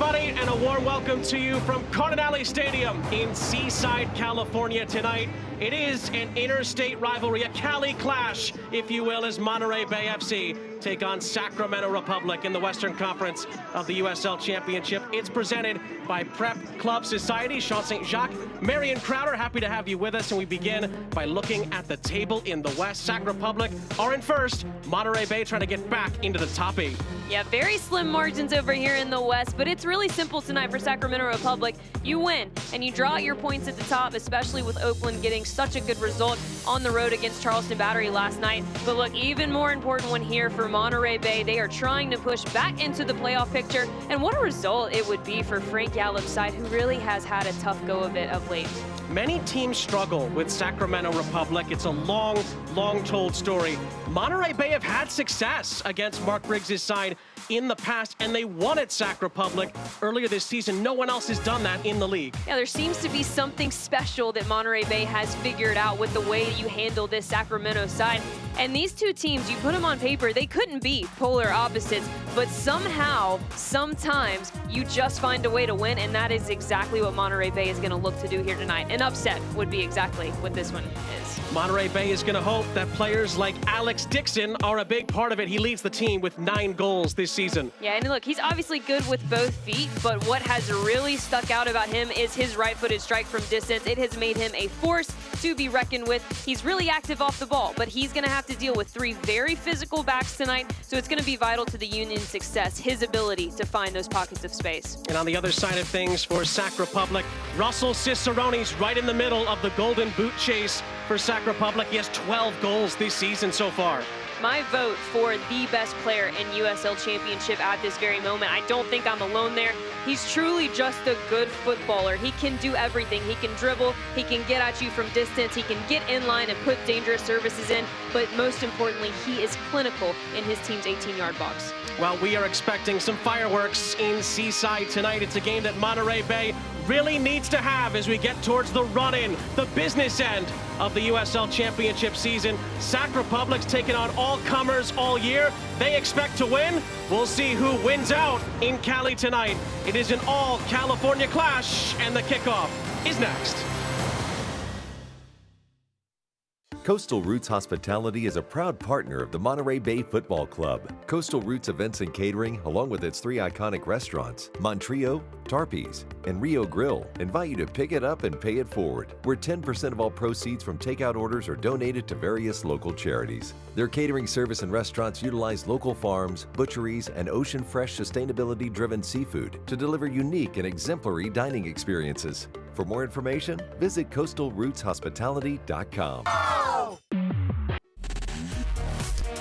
everybody, and a warm welcome to you from Cardinale Stadium in Seaside, California tonight. It is an interstate rivalry, a Cali clash, if you will, as Monterey Bay FC take on Sacramento Republic in the Western Conference of the USL Championship. It's presented by Prep Club Society. Sean St. Jacques, Marion Crowder, happy to have you with us, and we begin by looking at the table in the West. Sac Republic are in first. Monterey Bay trying to get back into the top 8. Yeah, very slim margins over here in the West, but it's really simple tonight for Sacramento Republic. You win, and you draw out your points at the top, especially with Oakland getting such a good result on the road against Charleston Battery last night. But look, even more important one here for Monterey Bay. They are trying to push back into the playoff picture, and what a result it would be for Frank Yallop's side, who really has had a tough go of it of late. Many teams struggle with Sacramento Republic. It's a long, long-told story. Monterey Bay have had success against Mark Briggs' side in the past, and they won at Sac Republic earlier this season. No one else has done that in the league. Yeah, there seems to be something special that Monterey Bay has figured out with the way you handle this Sacramento side. And these two teams, you put them on paper, they couldn't be polar opposites, but somehow, sometimes, you just find a way to win, and that is exactly what Monterey Bay is going to look to do here tonight. An upset would be exactly what this one is. Monterey Bay is going to hope that players like Alex Dixon are a big part of it. He leads the team with 9 goals this season. Yeah, and look, he's obviously good with both feet, but what has really stuck out about him is his right-footed strike from distance. It has made him a force to be reckoned with. He's really active off the ball, but he's going to have to deal with 3 very physical backs tonight, so it's going to be vital to the Union's success, his ability to find those pockets of space. And on the other side of things for Sac Republic, Russell Cicerone's right in the middle of the Golden Boot chase for Sac Republic. He has 12 goals this season so far. My vote for the best player in USL Championship at this very moment. I don't think I'm alone there. He's truly just a good footballer. He can do everything. He can dribble, he can get at you from distance, he can get in line and put dangerous services in, but most importantly, he is clinical in his team's 18-yard box. Well, we are expecting some fireworks in Seaside tonight. It's a game that Monterey Bay really needs to have as we get towards the run-in, the business end of the USL Championship season. Sac Republic's taken on all comers all year. They expect to win. We'll see who wins out in Cali tonight. It is an all-California clash, and the kickoff is next. Coastal Roots Hospitality is a proud partner of the Monterey Bay Football Club. Coastal Roots Events and Catering, along with its 3 iconic restaurants, Montrio, Tarpe's, and Rio Grill, invite you to pick it up and pay it forward, where 10% of all proceeds from takeout orders are donated to various local charities. Their catering service and restaurants utilize local farms, butcheries, and ocean-fresh, sustainability-driven seafood to deliver unique and exemplary dining experiences. For more information, visit coastalrootshospitality.com.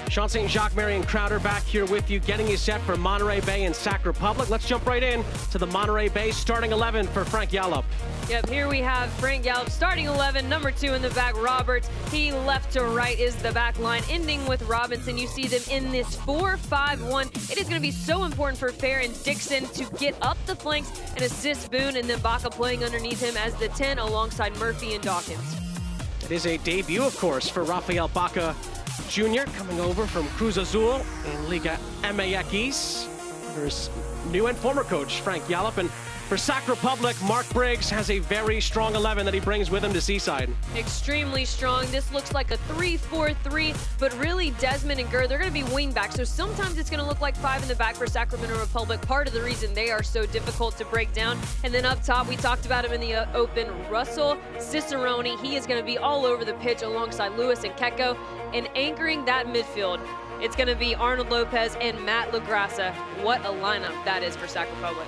Sean St. Jacques, Marion Crowder back here with you, getting you set for Monterey Bay and Sac Republic. Let's jump right in to the Monterey Bay starting 11 for Frank Yallop. Yep, here we have Frank Yallop starting 11, number 2 in the back, Roberts. He left to right is the back line, ending with Robinson. You see them in this 4-5-1. It is going to be so important for Fair and Dixon to get up the flanks and assist Boone, and then Baca playing underneath him as the 10 alongside Murphy and Dawkins. It is a debut, of course, for Rafael Baca Jr. coming over from Cruz Azul in Liga MX. There's new and former coach Frank Yallop, and for Sac Republic, Mark Briggs has a very strong 11 that he brings with him to Seaside. Extremely strong. This looks like a 3-4-3, but really Desmond and Gurr, they're going to be wing backs, so sometimes it's going to look like 5 in the back for Sacramento Republic. Part of the reason they are so difficult to break down. And then up top, we talked about him in the open, Russell Cicerone. He is going to be all over the pitch alongside Lewis and Keko, and anchoring that midfield, it's going to be Arnold Lopez and Matt LaGrassa. What a lineup that is for Sac Republic.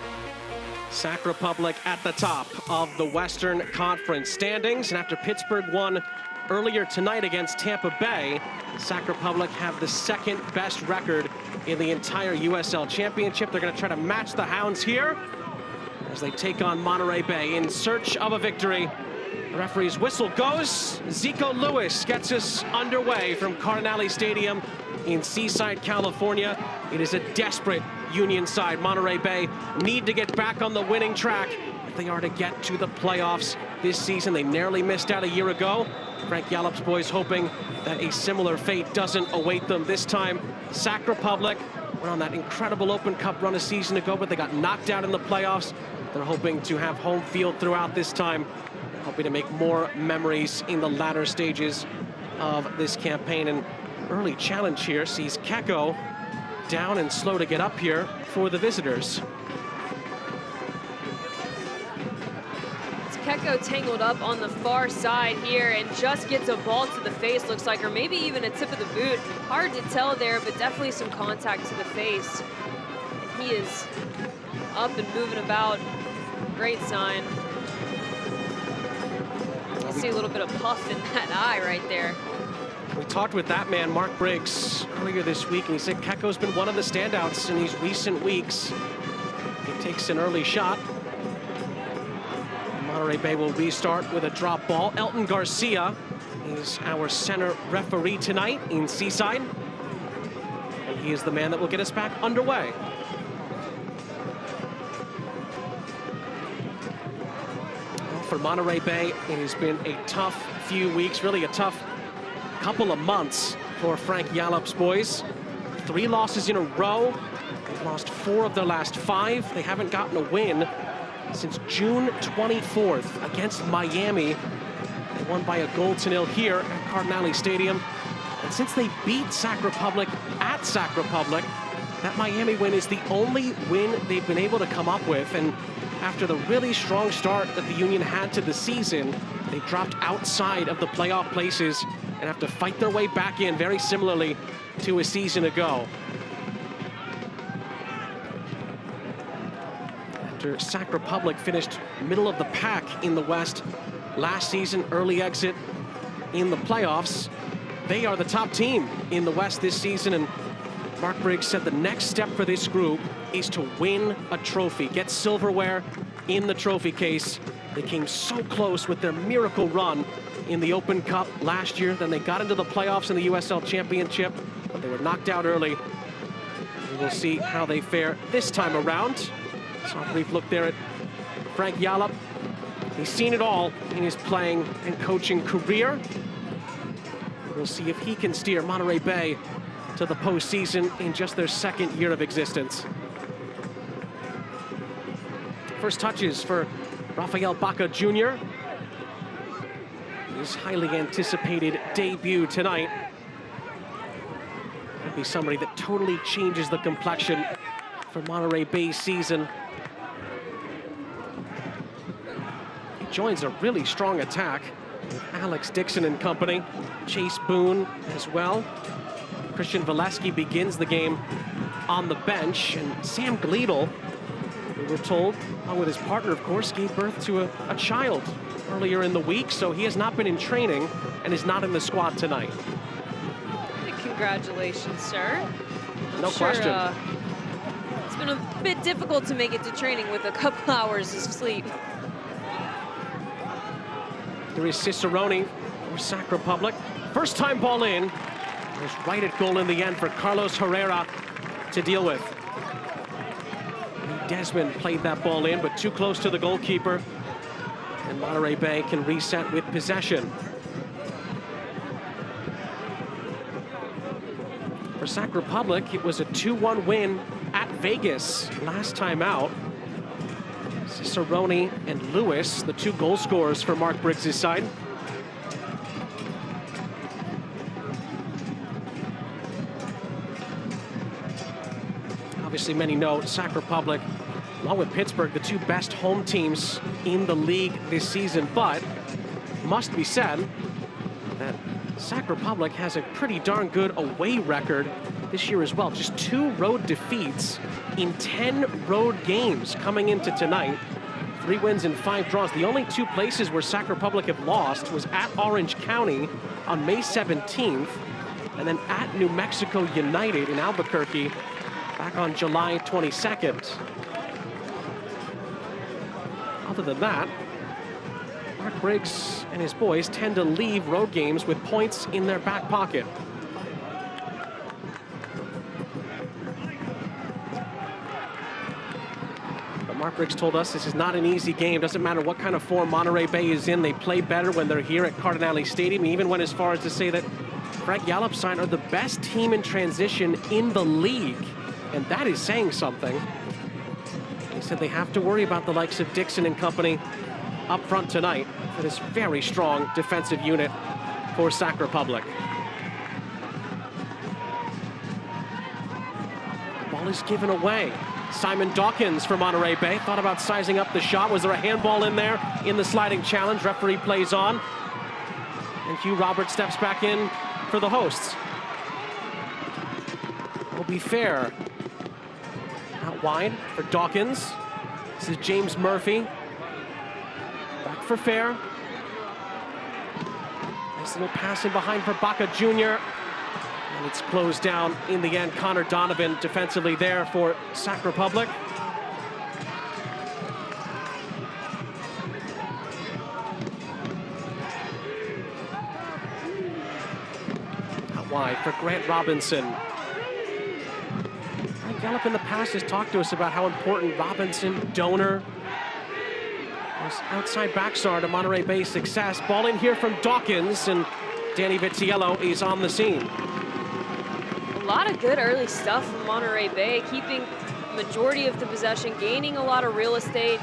Sac Republic at the top of the Western Conference standings, and after Pittsburgh won earlier tonight against Tampa Bay, Sac Republic have the 2nd best record in the entire USL Championship. They're going to try to match the Hounds here as they take on Monterey Bay in search of a victory. The referee's whistle goes. Zico Lewis gets us underway from Cardinale Stadium in Seaside, California. It is a desperate Union side. Monterey Bay need to get back on the winning track if they are to get to the playoffs this season. They narrowly missed out a year ago. Frank Yallop's boys hoping that a similar fate doesn't await them this time. Sac Republic went on that incredible Open Cup run a season ago, but they got knocked out in the playoffs. They're hoping to have home field throughout this time, hoping to make more memories in the latter stages of this campaign. And early challenge here sees Keko down and slow to get up here for the visitors. Keko tangled up on the far side here and just gets a ball to the face, looks like, or maybe even a tip of the boot. Hard to tell there, but definitely some contact to the face. And he is up and moving about. Great sign. You see a little bit of puff in that eye right there. We talked with that man, Mark Briggs, earlier this week, and he said Keko's been one of the standouts in these recent weeks. He takes an early shot. Monterey Bay will restart with a drop ball. Elton Garcia is our center referee tonight in Seaside. And he is the man that will get us back underway. Well, for Monterey Bay, it has been a tough few weeks, really a tough couple of months for Frank Yallop's boys. 3 losses in a row. They've lost 4 of their last 5. They haven't gotten a win since June 24th against Miami. They won by a goal to 0 here at Cardinale Stadium. And since they beat Sac Republic at Sac Republic, that Miami win is the only win they've been able to come up with. And after the really strong start that the Union had to the season, they dropped outside of the playoff places and have to fight their way back in, very similarly to a season ago. After Sac Republic finished middle of the pack in the West last season, early exit in the playoffs, they are the top team in the West this season. And Mark Briggs said the next step for this group is to win a trophy, get silverware in the trophy case. They came so close with their miracle run in the Open Cup last year. Then they got into the playoffs in the USL Championship, but they were knocked out early. We'll see how they fare this time around. So a brief look there at Frank Yallop. He's seen it all in his playing and coaching career. We'll see if he can steer Monterey Bay to the postseason in just their 2nd year of existence. First touches for Rafael Baca Jr. His highly anticipated debut tonight. Could be somebody that totally changes the complexion for Monterey Bay's season. He joins a really strong attack with Alex Dixon and company, Chase Boone as well. Christian Valesky begins the game on the bench, and Sam Gleadle, we were told, along with his partner, of course, gave birth to a child earlier in the week, so he has not been in training and is not in the squad tonight. Congratulations, sir. No question. It's been a bit difficult to make it to training with a couple hours of sleep. Here is Cicerone for Sac Republic. First time ball in. It was right at goal in the end for Carlos Herrera to deal with. Desmond played that ball in, but too close to the goalkeeper. And Monterey Bay can reset with possession. For Sac Republic, it was a 2-1 win at Vegas last time out. Cicerone and Lewis, the 2 goal scorers for Mark Briggs' side. Obviously, many know Sac Republic, along with Pittsburgh, the 2 best home teams in the league this season. But must be said that Sac Republic has a pretty darn good away record this year as well. Just 2 road defeats in 10 road games coming into tonight. 3 wins and 5 draws. The only 2 places where Sac Republic have lost was at Orange County on May 17th, and then at New Mexico United in Albuquerque back on July 22nd. Other than that, Mark Briggs and his boys tend to leave road games with points in their back pocket. But Mark Briggs told us this is not an easy game. Doesn't matter what kind of form Monterey Bay is in, they play better when they're here at Cardinale Stadium. He even went as far as to say that Frank Yallop's side are the best team in transition in the league. and that is saying something. They said they have to worry about the likes of Dixon and company up front tonight for this very strong defensive unit for Sac Republic. The ball is given away. Simon Dawkins for Monterey Bay thought about sizing up the shot. Was there a handball in there in the sliding challenge? Referee plays on. And Hugh Roberts steps back in for the hosts. Will be fair. Out wide for Dawkins. This is James Murphy. Back for fair. Nice little pass in behind for Baca Jr. And it's closed down in the end. Connor Donovan defensively there for Sac Republic. Out wide for Grant Robinson. Frank Gallup in the past has talked to us about how important Robinson, Donor, those outside backs are to Monterey Bay's success. Ball in here from Dawkins, and Danny Vitiello is on the scene. A lot of good early stuff from Monterey Bay, keeping majority of the possession, gaining a lot of real estate,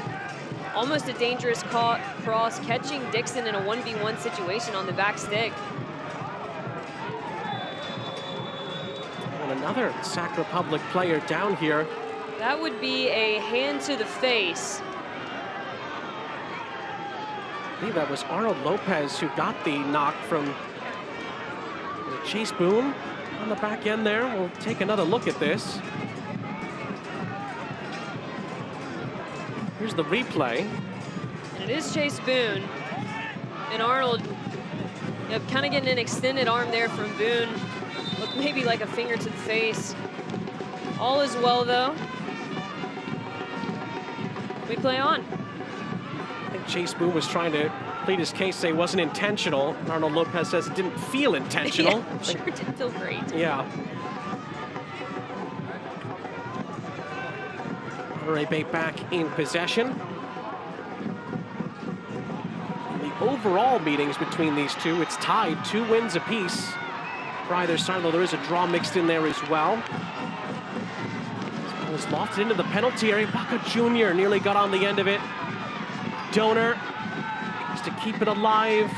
almost a dangerous cross, catching Dixon in a 1v1 situation on the back stick. And another Sac Republic player down here. That would be a hand to the face. I believe that was Arnold Lopez who got the knock from Chase Boone on the back end there. We'll take another look at this. Here's the replay. And it is Chase Boone. And Arnold, kind of getting an extended arm there from Boone. Looked maybe like a finger to the face. All is well, though. We play on. I think Chase Boone was trying to plead his case, say it wasn't intentional. Arnold Lopez says it didn't feel intentional. Yeah, I'm sure it didn't feel great. Yeah. Monterey Bay back in possession. In the overall meetings between these two, it's tied, 2 wins apiece for either side, though there is a draw mixed in there as well. This ball is lofted into the penalty area. Baca Jr. nearly got on the end of it. Donor has to keep it alive.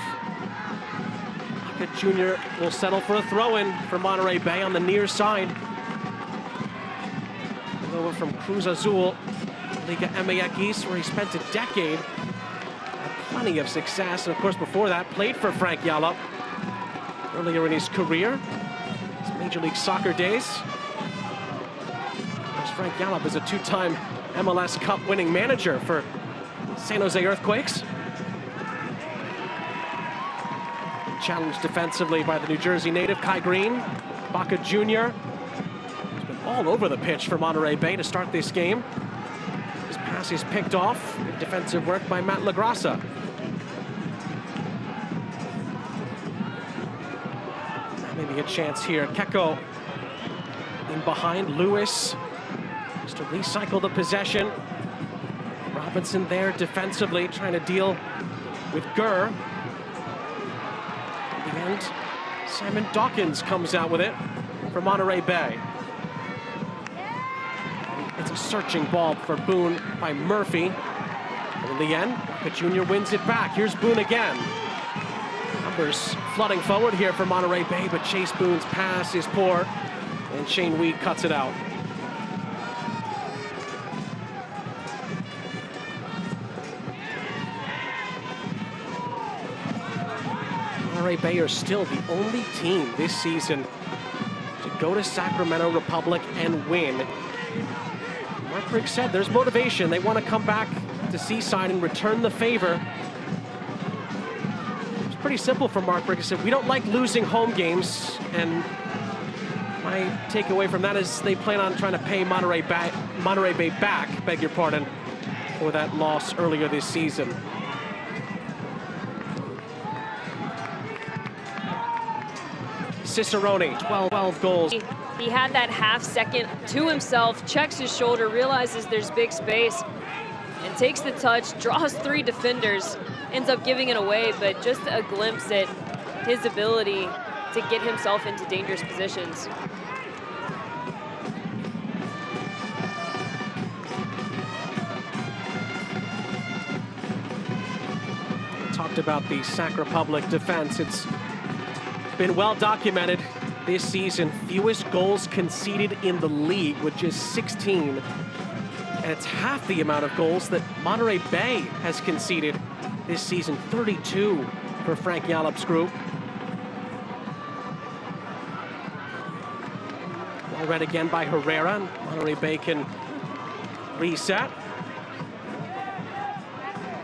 Baca Jr. will settle for a throw-in for Monterey Bay on the near side. Over from Cruz Azul, Liga MX, where he spent a decade. Had plenty of success, and of course before that played for Frank Gallup earlier in his career, his Major League Soccer days. Of course, Frank Gallup is a 2-time MLS Cup winning manager for San Jose Earthquakes. Challenged defensively by the New Jersey native Kai Green. Baca Jr. has been all over the pitch for Monterey Bay to start this game. His pass is picked off. Good defensive work by Matt LaGrassa. Maybe a chance here. Keko in behind. Lewis just to recycle the possession. Robinson there defensively, trying to deal with Gurr. In the end, Simon Dawkins comes out with it for Monterey Bay. It's a searching ball for Boone by Murphy. And in the end, Baca Jr. wins it back. Here's Boone again. Numbers flooding forward here for Monterey Bay, but Chase Boone's pass is poor, and Shane Weed cuts it out. Monterey Bay are still the only team this season to go to Sacramento Republic and win. Mark Briggs said there's motivation. They want to come back to Seaside and return the favor. It's pretty simple for Mark Briggs. He said, we don't like losing home games, and my takeaway from that is they plan on trying to pay Monterey Bay back, beg your pardon, for that loss earlier this season. Cicerone, 12 goals. He had that half second to himself, checks his shoulder, realizes there's big space, and takes the touch, draws 3 defenders, ends up giving it away, but just a glimpse at his ability to get himself into dangerous positions. talked about the Sac Republic defense. It's been well documented this season. Fewest goals conceded in the league with just 16. And it's half the amount of goals that Monterey Bay has conceded this season, 32 for Frank Yallop's group. Well read again by Herrera. Monterey Bay can reset.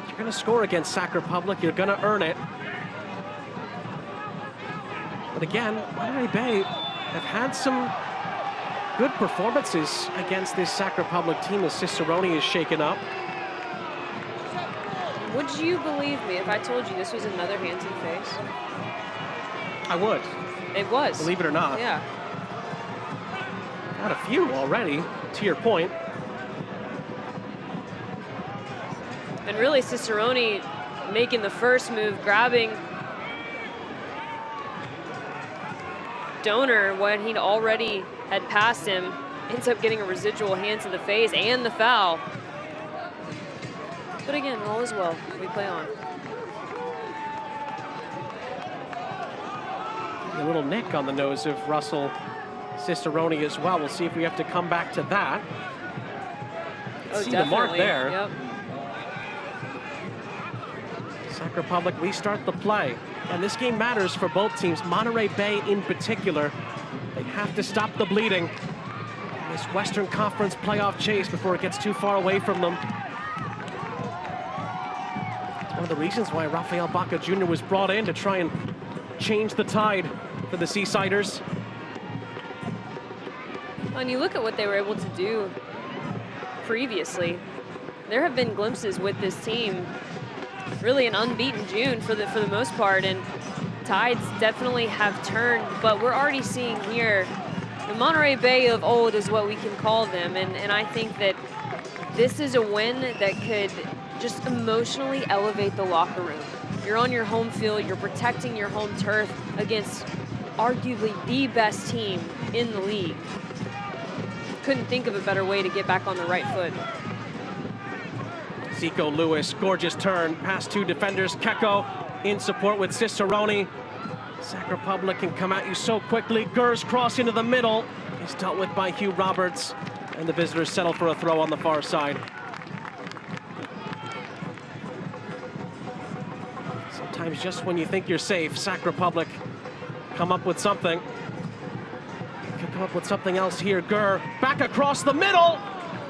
If you're going to score against Sac Republic, you're going to earn it. But again, Monterey Bay have had some good performances against this Sac Republic team as Cicerone is shaken up. Would you believe me if I told you this was another hand to the face? I would. It was. Believe it or not. Yeah. Got a few already, to your point. And really Cicerone making the first move, grabbing Donor when he'd already had passed him, ends up getting a residual hand to the face and the foul. But again, all is well. We play on. A little nick on the nose of Russell Cicerone as well. We'll see if we have to come back to that. Oh, see definitely. The mark there. Yep. Sac Republic restart the play. And this game matters for both teams. Monterey Bay in particular. They have to stop the bleeding in this Western Conference playoff chase before it gets too far away from them. It's one of the reasons why Rafael Baca Jr. was brought in, to try and change the tide for the Seasiders. When you look at what they were able to do previously, there have been glimpses with this team. Really an unbeaten June for the most part, and tides definitely have turned, but we're already seeing here the Monterey Bay of old is what we can call them, and I think that this is a win that could just emotionally elevate the locker room. You're on your home field, you're protecting your home turf against arguably the best team in the league. Couldn't think of a better way to get back on the right foot. Zico Lewis, gorgeous turn, past two defenders. Keko in support with Cicerone. Sac Republic can come at you so quickly. Gers cross into the middle. He's dealt with by Hugh Roberts, and the visitors settle for a throw on the far side. Sometimes just when you think you're safe, Sac Republic come up with something. Could come up with something else here. Gur back across the middle.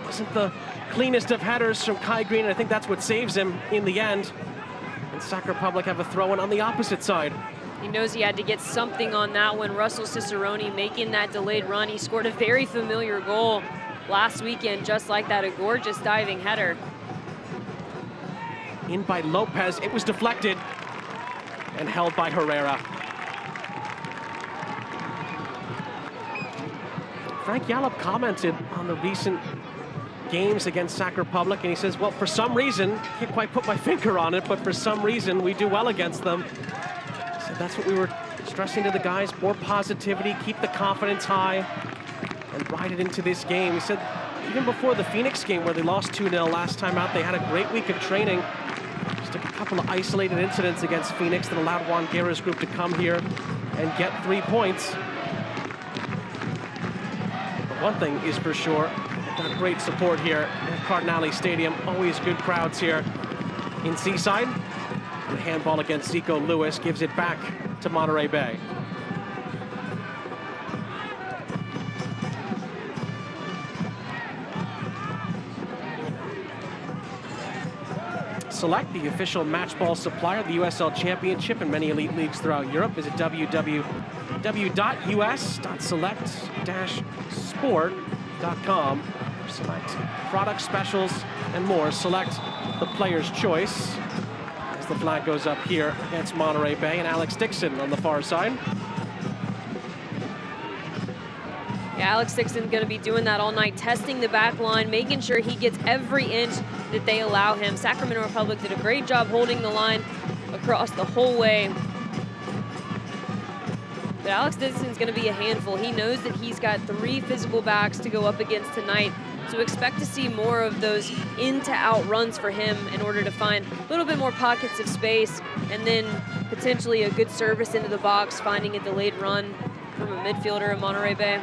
Wasn't the cleanest of headers from Kai Green, and I think that's what saves him in the end. And Sac Republic have a throw-in on the opposite side. He knows he had to get something on that one. Russell Cicerone making that delayed run. He scored a very familiar goal last weekend, just like that, a gorgeous diving header. In by Lopez, it was deflected and held by Herrera. Frank Yallop commented on the recent games against Sac Republic, and he says, well, for some reason, can't quite put my finger on it, but for some reason we do well against them. So that's what we were stressing to the guys, more positivity, keep the confidence high, and ride it into this game. He said even before the Phoenix game where they lost 2-0 last time out, they had a great week of training. Just a couple of isolated incidents against Phoenix that allowed Juan Guerra's group to come here and get 3 points. But one thing is for sure, got great support here at Cardinale Stadium. Always good crowds here in Seaside. And a handball against Zico Lewis gives it back to Monterey Bay. Select, the official match ball supplier of the USL Championship and many elite leagues throughout Europe. Visit www.us.select-sport.com. Select product specials and more. Select the player's choice as the flag goes up here against Monterey Bay, and Alex Dixon on the far side. Yeah, Alex Dixon going to be doing that all night, testing the back line, making sure he gets every inch that they allow him. Sacramento Republic did a great job holding the line across the whole way. But Alex Dixon's going to be a handful. He knows that he's got 3 physical backs to go up against tonight So expect to see more of those in-to-out runs for him in order to find a little bit more pockets of space, and then potentially a good service into the box, finding a delayed run from a midfielder in Monterey Bay.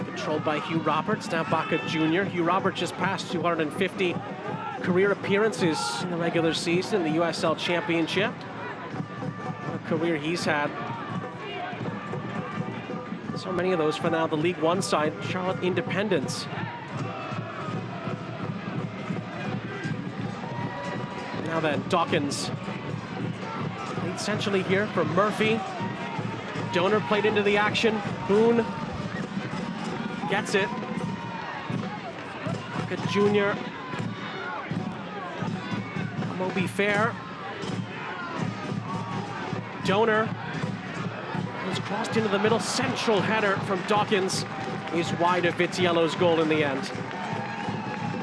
Controlled by Hugh Roberts, now Baca Jr. Hugh Roberts just passed 250 career appearances in the regular season in the USL Championship. What a career he's had. So many of those for now the League One side, Charlotte Independence. Now then, Dawkins. Played centrally here for Murphy. Donor played into the action. Boone gets it. Baca Jr. Moby Fair. Donor was crossed into the middle. Central header from Dawkins. He's wide of Vitiello's goal in the end.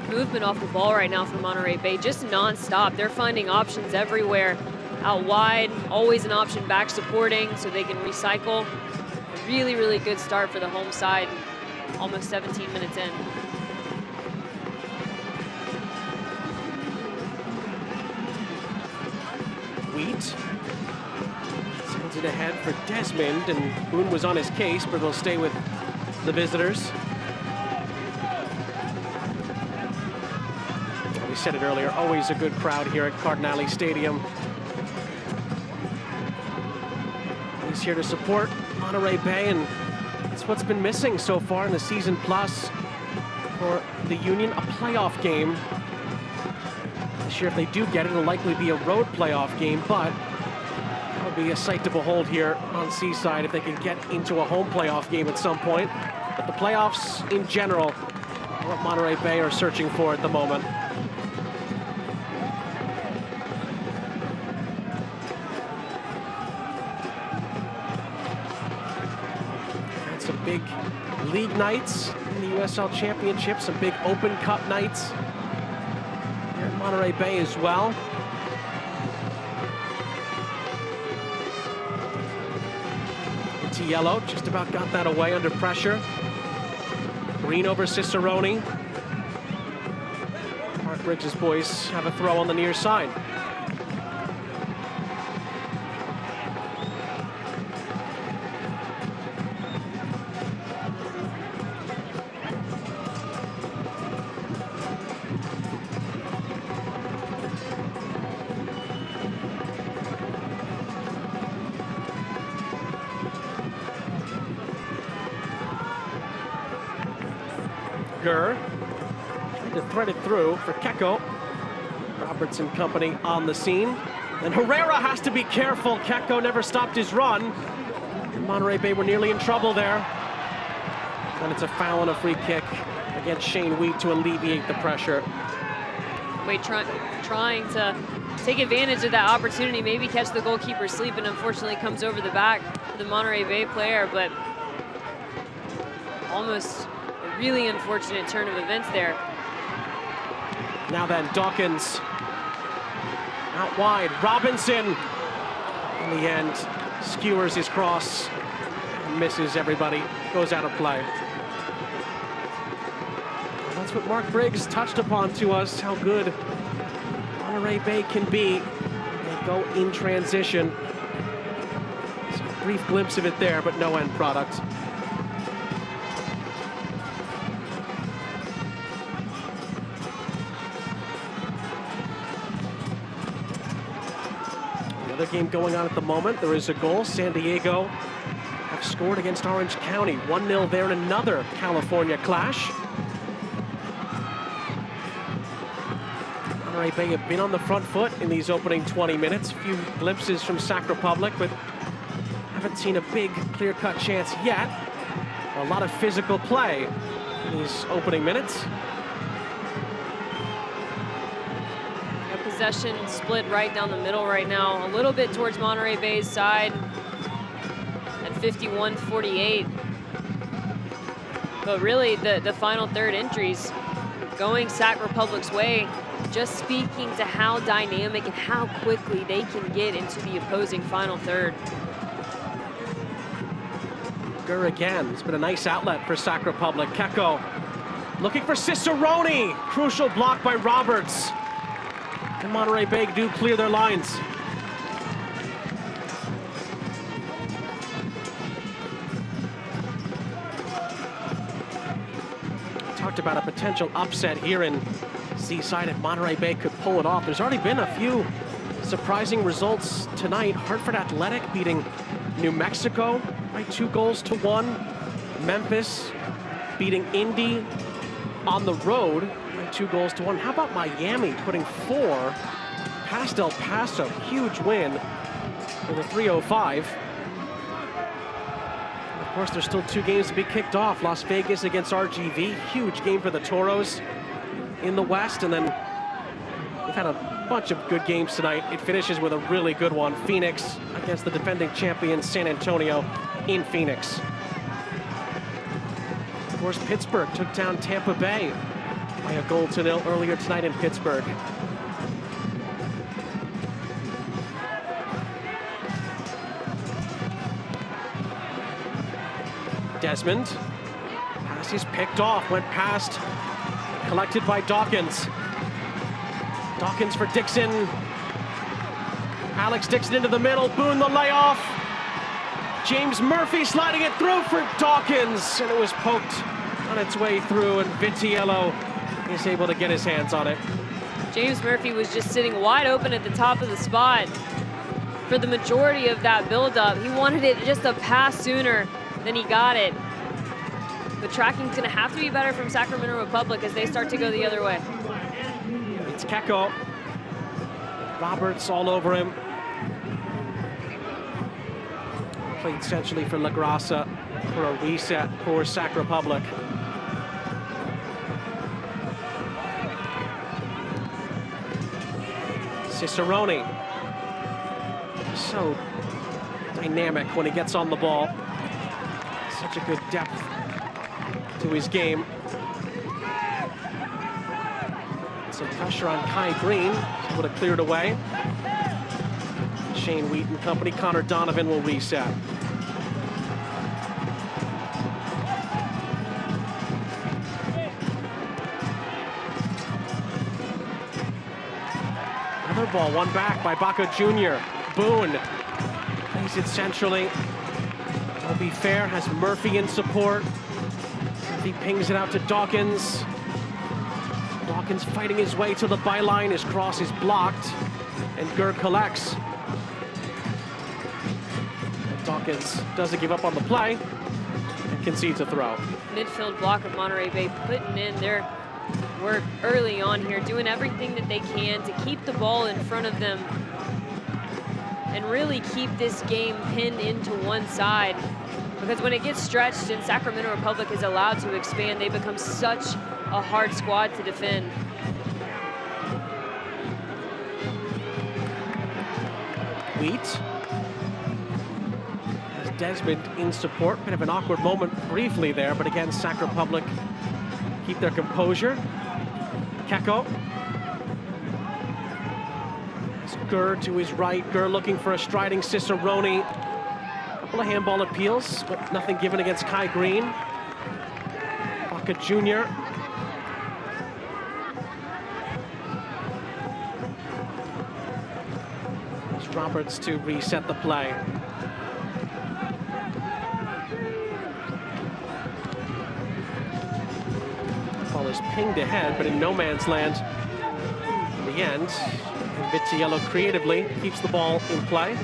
Movement off the ball right now for Monterey Bay, just non-stop. They're finding options everywhere. Out wide, always an option back supporting so they can recycle. A really, really good start for the home side, almost 17 minutes in. Wheat sends it ahead for Desmond, and Boone was on his case, but will stay with the visitors. We said it earlier, always a good crowd here at Cardinale Stadium. He's here to support Monterey Bay, and it's what's been missing so far in the season plus for the Union, a playoff game. This year, if they do get it, it'll likely be a road playoff game, but that would be a sight to behold here on Seaside if they can get into a home playoff game at some point. But the playoffs in general are what Monterey Bay are searching for at the moment. Had some big league nights in the USL Championship, some big Open Cup nights here in Monterey Bay as well. Vitiello just about got that away under pressure. Green over Cicerone. Mark Briggs' boys have a throw on the near side. Trying to thread it through for Keko. Roberts and company on the scene. And Herrera has to be careful. Keko never stopped his run. And Monterey Bay were nearly in trouble there. And it's a foul and a free kick against Shane Wheat to alleviate the pressure. Wait, trying to take advantage of that opportunity, maybe catch the goalkeeper sleeping. Unfortunately, comes over the back for the Monterey Bay player, but almost a really unfortunate turn of events there. Now then, Dawkins out wide. Robinson in the end skewers his cross and misses everybody, goes out of play. And that's what Mark Briggs touched upon to us, how good Monterey Bay can be when they go in transition. Some brief glimpse of it there, but no end product. Another game going on at the moment. There is a goal. San Diego have scored against Orange County. 1-0 there in another California clash. Monterey Bay have been on the front foot in these opening 20 minutes. A few glimpses from Sac Republic, but haven't seen a big clear-cut chance yet. A lot of physical play in these opening minutes. Possession split right down the middle right now, a little bit towards Monterey Bay's side at 51-48. But really, the final third entries going Sac Republic's way, just speaking to how dynamic and how quickly they can get into the opposing final third. Gurr again. It's been a nice outlet for Sac Republic. Keko looking for Cicerone. Crucial block by Roberts. And Monterey Bay do clear their lines. Talked about a potential upset here in Seaside if Monterey Bay could pull it off. There's already been a few surprising results tonight. Hartford Athletic beating New Mexico by 2-1. Memphis beating Indy on the road by 2-1. How about Miami putting 4 past El Paso? Huge win with a 3-0-5. Of course, there's still 2 games to be kicked off. Las Vegas against RGV. Huge game for the Toros in the West. And then we've had a bunch of good games tonight. It finishes with a really good one. Phoenix against the defending champion San Antonio in Phoenix. Of course, Pittsburgh took down Tampa Bay by a 0-0 earlier tonight in Pittsburgh. Desmond, pass is picked off, went past, collected by Dawkins. Dawkins for Dixon. Alex Dixon into the middle, Boone the layoff. James Murphy sliding it through for Dawkins, and it was poked on its way through, and Vitiello is able to get his hands on it. James Murphy was just sitting wide open at the top of the spot for the majority of that buildup. He wanted it just a pass sooner than he got it. The tracking's gonna have to be better from Sacramento Republic as they start to go the other way. It's Keko. Roberts all over him. Played essentially for La Grassa for a reset for Sac Republic. Cicerone. So dynamic when he gets on the ball. Such a good depth to his game. Some pressure on Kai Green. He's able to clear it away. Shane Wheat and company. Connor Donovan will reset. Another ball, one back by Baca Jr. Boone plays it centrally. Will be fair, has Murphy in support. Murphy pings it out to Dawkins. Dawkins fighting his way to the byline. His cross is blocked, and Gurr collects. But Dawkins doesn't give up on the play and concedes a throw. Midfield block of Monterey Bay putting in their work early on here, doing everything that they can to keep the ball in front of them and really keep this game pinned into one side. Because when it gets stretched and Sacramento Republic is allowed to expand, they become such a hard squad to defend. Wheat has Desmond in support. Bit of an awkward moment briefly there, but again, Sac Republic keep their composure. Keko. Gurr to his right. Gurr looking for a striding Cicerone. A couple of handball appeals, but nothing given against Kai Green. Baca Jr. There's Roberts to reset the play. Ball is pinged ahead, but in no man's land in the end. And Vitiello creatively keeps the ball in play.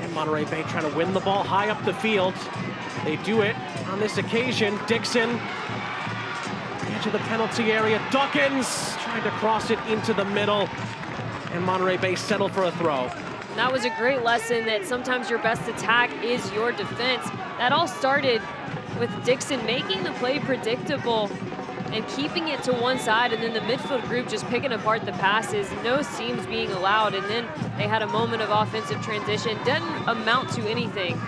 And Monterey Bay trying to win the ball high up the field. They do it on this occasion. Dixon, the edge of the penalty area. Dawkins trying to cross it into the middle, and Monterey Bay settled for a throw. That was a great lesson that sometimes your best attack is your defense. That all started with Dixon making the play predictable and keeping it to one side, and then the midfield group just picking apart the passes, no seams being allowed, and then they had a moment of offensive transition. Didn't amount to anything,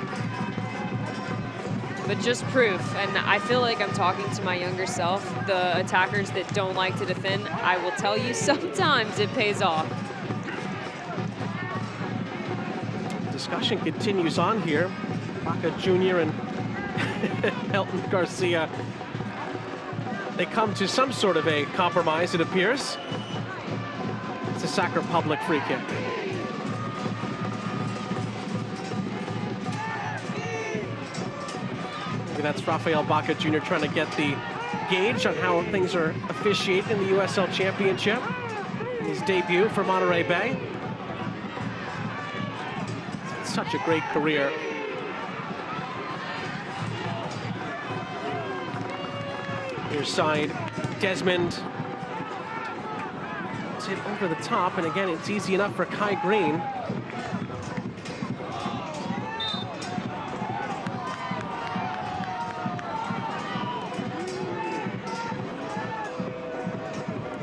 but just proof. And I feel like I'm talking to my younger self, the attackers that don't like to defend. I will tell you, sometimes it pays off. Discussion continues on here. Baca Jr. and Elton Garcia, they come to some sort of a compromise, it appears. It's a Sac Republic free kick. Maybe that's Rafael Baca Jr. trying to get the gauge on how things are officiated in the USL Championship. His debut for Monterey Bay. Such a great career. Near side, Desmond. It's hit over the top, and again, it's easy enough for Kai Green.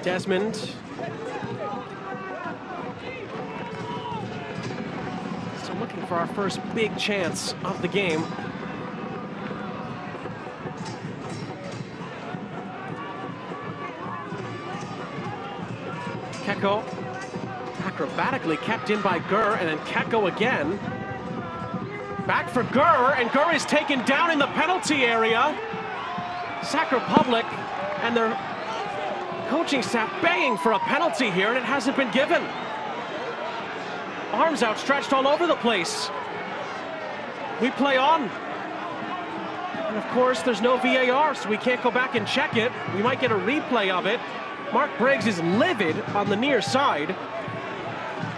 Desmond. So looking for our first big chance of the game. Keko acrobatically kept in by Gurr, and then Keko again. Back for Gurr, and Gurr is taken down in the penalty area. Sac Republic and their coaching staff baying for a penalty here, and it hasn't been given. Arms outstretched all over the place. We play on. And of course, there's no VAR, so we can't go back and check it. We might get a replay of it. Mark Briggs is livid on the near side.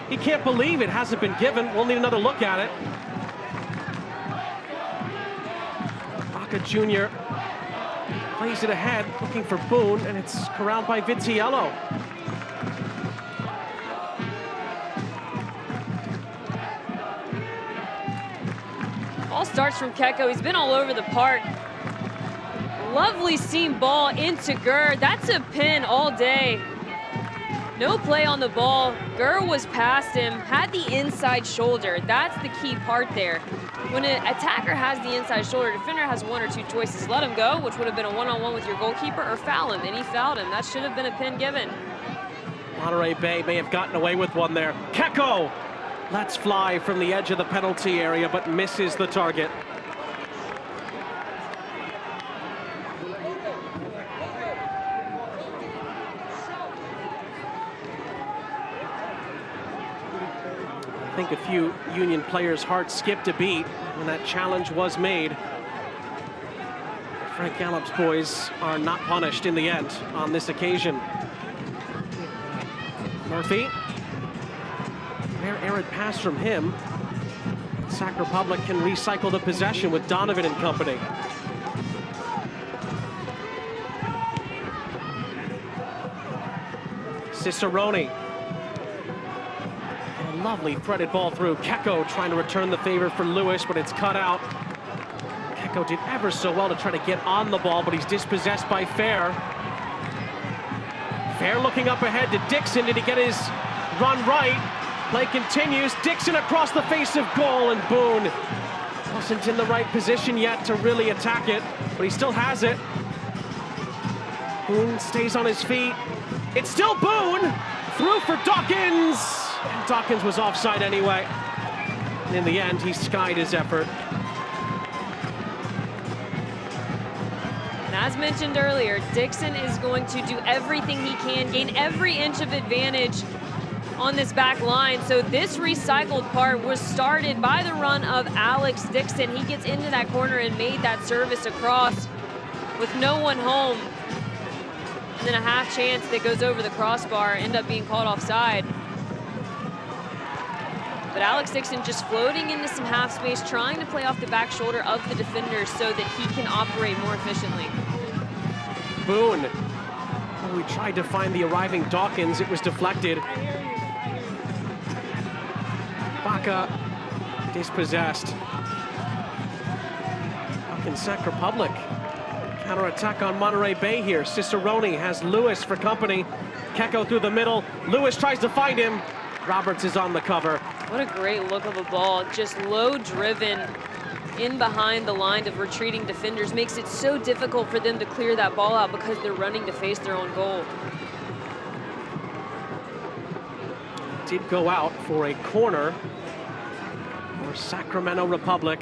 He can't believe it hasn't been given. We'll need another look at it. Baca Jr. plays it ahead, looking for Boone, and it's corralled by Vitiello. Ball starts from Keko. He's been all over the park. Lovely seam ball into Gurr. That's a pin all day. No play on the ball. Gurr was past him, had the inside shoulder. That's the key part there. When an attacker has the inside shoulder, defender has one or two choices. Let him go, which would have been a one-on-one with your goalkeeper, or foul him, and he fouled him. That should have been a pin given. Monterey Bay may have gotten away with one there. Keko lets fly from the edge of the penalty area, but misses the target. I think a few Union players' hearts skipped a beat when that challenge was made. Frank Gallup's boys are not punished in the end on this occasion. Murphy. Rare errant pass from him. Sac Republic can recycle the possession with Donovan and company. Cicerone. A lovely threaded ball through. Keko trying to return the favor for Lewis, but it's cut out. Keko did ever so well to try to get on the ball, but he's dispossessed by Fair. Fair looking up ahead to Dixon. Did he get his run right? Play continues. Dixon across the face of goal, and Boone wasn't in the right position yet to really attack it, but he still has it. Boone stays on his feet. It's still Boone. Through for Dawkins. And Dawkins was offside anyway. And in the end, he skied his effort. And as mentioned earlier, Dixon is going to do everything he can, gain every inch of advantage on this back line. So this recycled part was started by the run of Alex Dixon. He gets into that corner and made that service across with no one home. And then a half chance that goes over the crossbar, end up being called offside. But Alex Dixon just floating into some half space, trying to play off the back shoulder of the defender so that he can operate more efficiently. Boone. When we tried to find the arriving Dawkins, it was deflected. Baca dispossessed. How can Sac Republic Counter-attack on Monterey Bay here. Cicerone has Lewis for company. Keko through the middle. Lewis tries to find him. Roberts is on the cover. What a great look of a ball. Just low driven in behind the line of retreating defenders. Makes it so difficult for them to clear that ball out because they're running to face their own goal. Did go out for a corner for Sacramento Republic.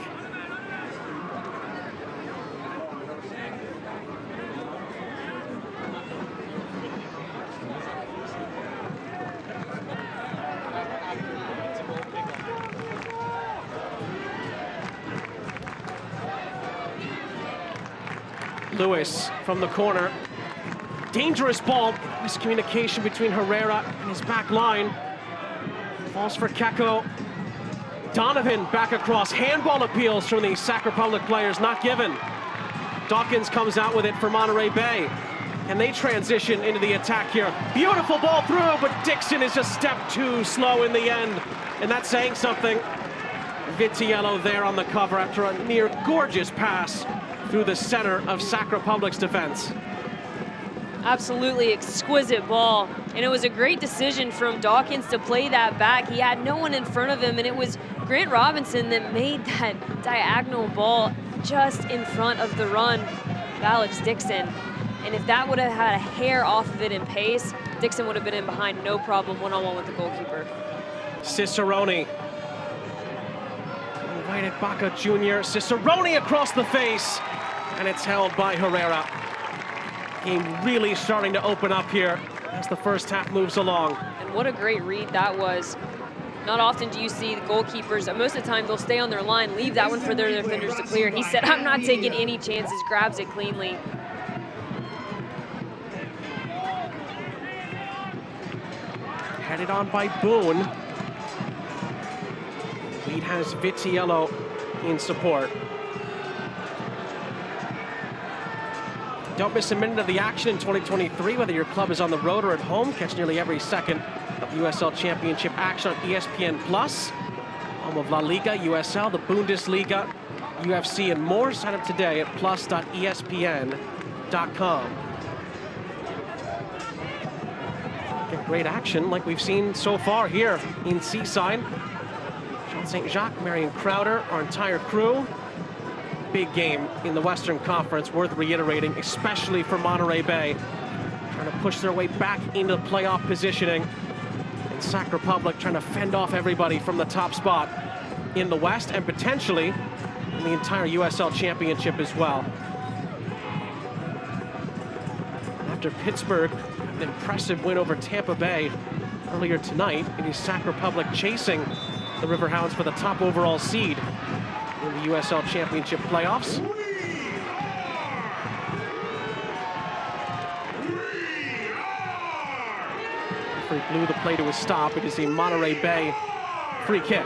Lewis from the corner. Dangerous ball. Miscommunication between Herrera and his back line. Falls for Keko. Donovan back across. Handball appeals from the Sac Republic players, not given. Dawkins comes out with it for Monterey Bay. And they transition into the attack here. Beautiful ball through, but Dixon is just a step too slow in the end. And that's saying something. Vitiello there on the cover after a near gorgeous pass through the center of Sac Republic's defense. Absolutely exquisite ball. And it was a great decision from Dawkins to play that back. He had no one in front of him, and it was Grant Robinson that made that diagonal ball just in front of the run of Alex Dixon. And if that would have had a hair off of it in pace, Dixon would have been in behind no problem one-on-one with the goalkeeper. Cicerone. Right at Baca Jr. Cicerone across the face. And it's held by Herrera. Game really starting to open up here as the first half moves along. And what a great read that was. Not often do you see the goalkeepers, most of the time they'll stay on their line, leave that one for their defenders to clear. He said, I'm not taking any chances, grabs it cleanly. Headed on by Boone. Lead has Vitiello in support. Don't miss a minute of the action in 2023, whether your club is on the road or at home. Catch nearly every second of USL Championship action on ESPN+. Home of La Liga, USL, the Bundesliga, UFC, and more. Sign up today at plus.espn.com. Get great action like we've seen so far here in Seaside. Jean St. Jacques, Marion Crowder, our entire crew. Big game in the Western Conference, worth reiterating, especially for Monterey Bay. Trying to push their way back into playoff positioning. And Sac Republic trying to fend off everybody from the top spot in the West and potentially in the entire USL Championship as well. After Pittsburgh, an impressive win over Tampa Bay earlier tonight, it is Sac Republic chasing the Riverhounds for the top overall seed in the USL Championship playoffs. Referee blew the play to a stop. It is a Monterey Bay free kick.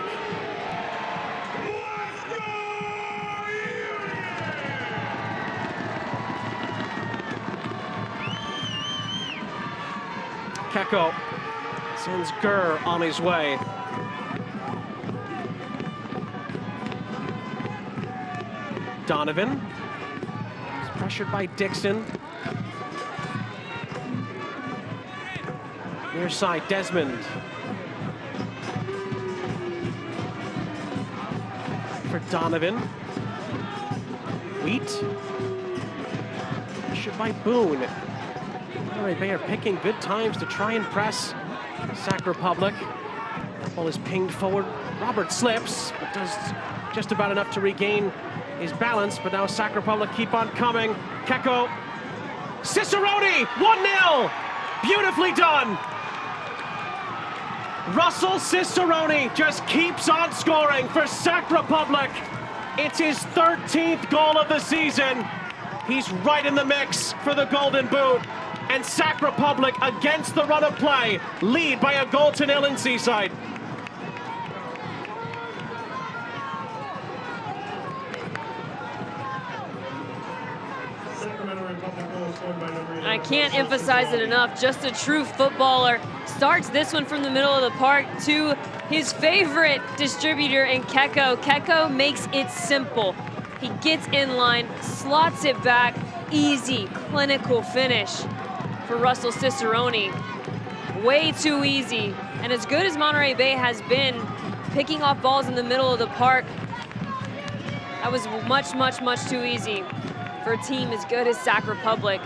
Keko sends Gurr on his way. Donovan is pressured by Dixon. Near side, Desmond. For Donovan. Wheat. Pressured by Boone. Monterey Bay are picking good times to try and press Sac Republic. That ball is pinged forward. Robert slips, but does just about enough to regain his balance, but now Sac Republic keep on coming. Keko. Cicerone, 1-0. Beautifully done. Russell Cicerone just keeps on scoring for Sac Republic. It's his 13th goal of the season. He's right in the mix for the Golden Boot. And Sac Republic, against the run of play, lead by a goal to nil in Seaside. I can't emphasize it enough. Just a true footballer. Starts this one from the middle of the park to his favorite distributor in Keko. Keko makes it simple. He gets in line, slots it back, easy, clinical finish for Russell Cicerone. Way too easy. And as good as Monterey Bay has been picking off balls in the middle of the park, that was much, much, much too easy for a team as good as Sac Republic.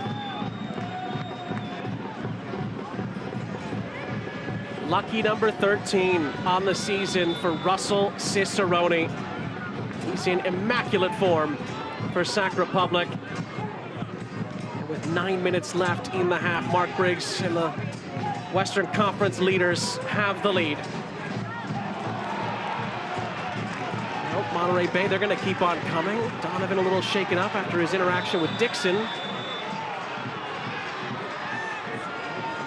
Lucky number 13 on the season for Russell Cicerone. He's in immaculate form for Sac Republic. And with 9 minutes left in the half, Mark Briggs and the Western Conference leaders have the lead. Well, Monterey Bay, they're going to keep on coming. Donovan a little shaken up after his interaction with Dixon.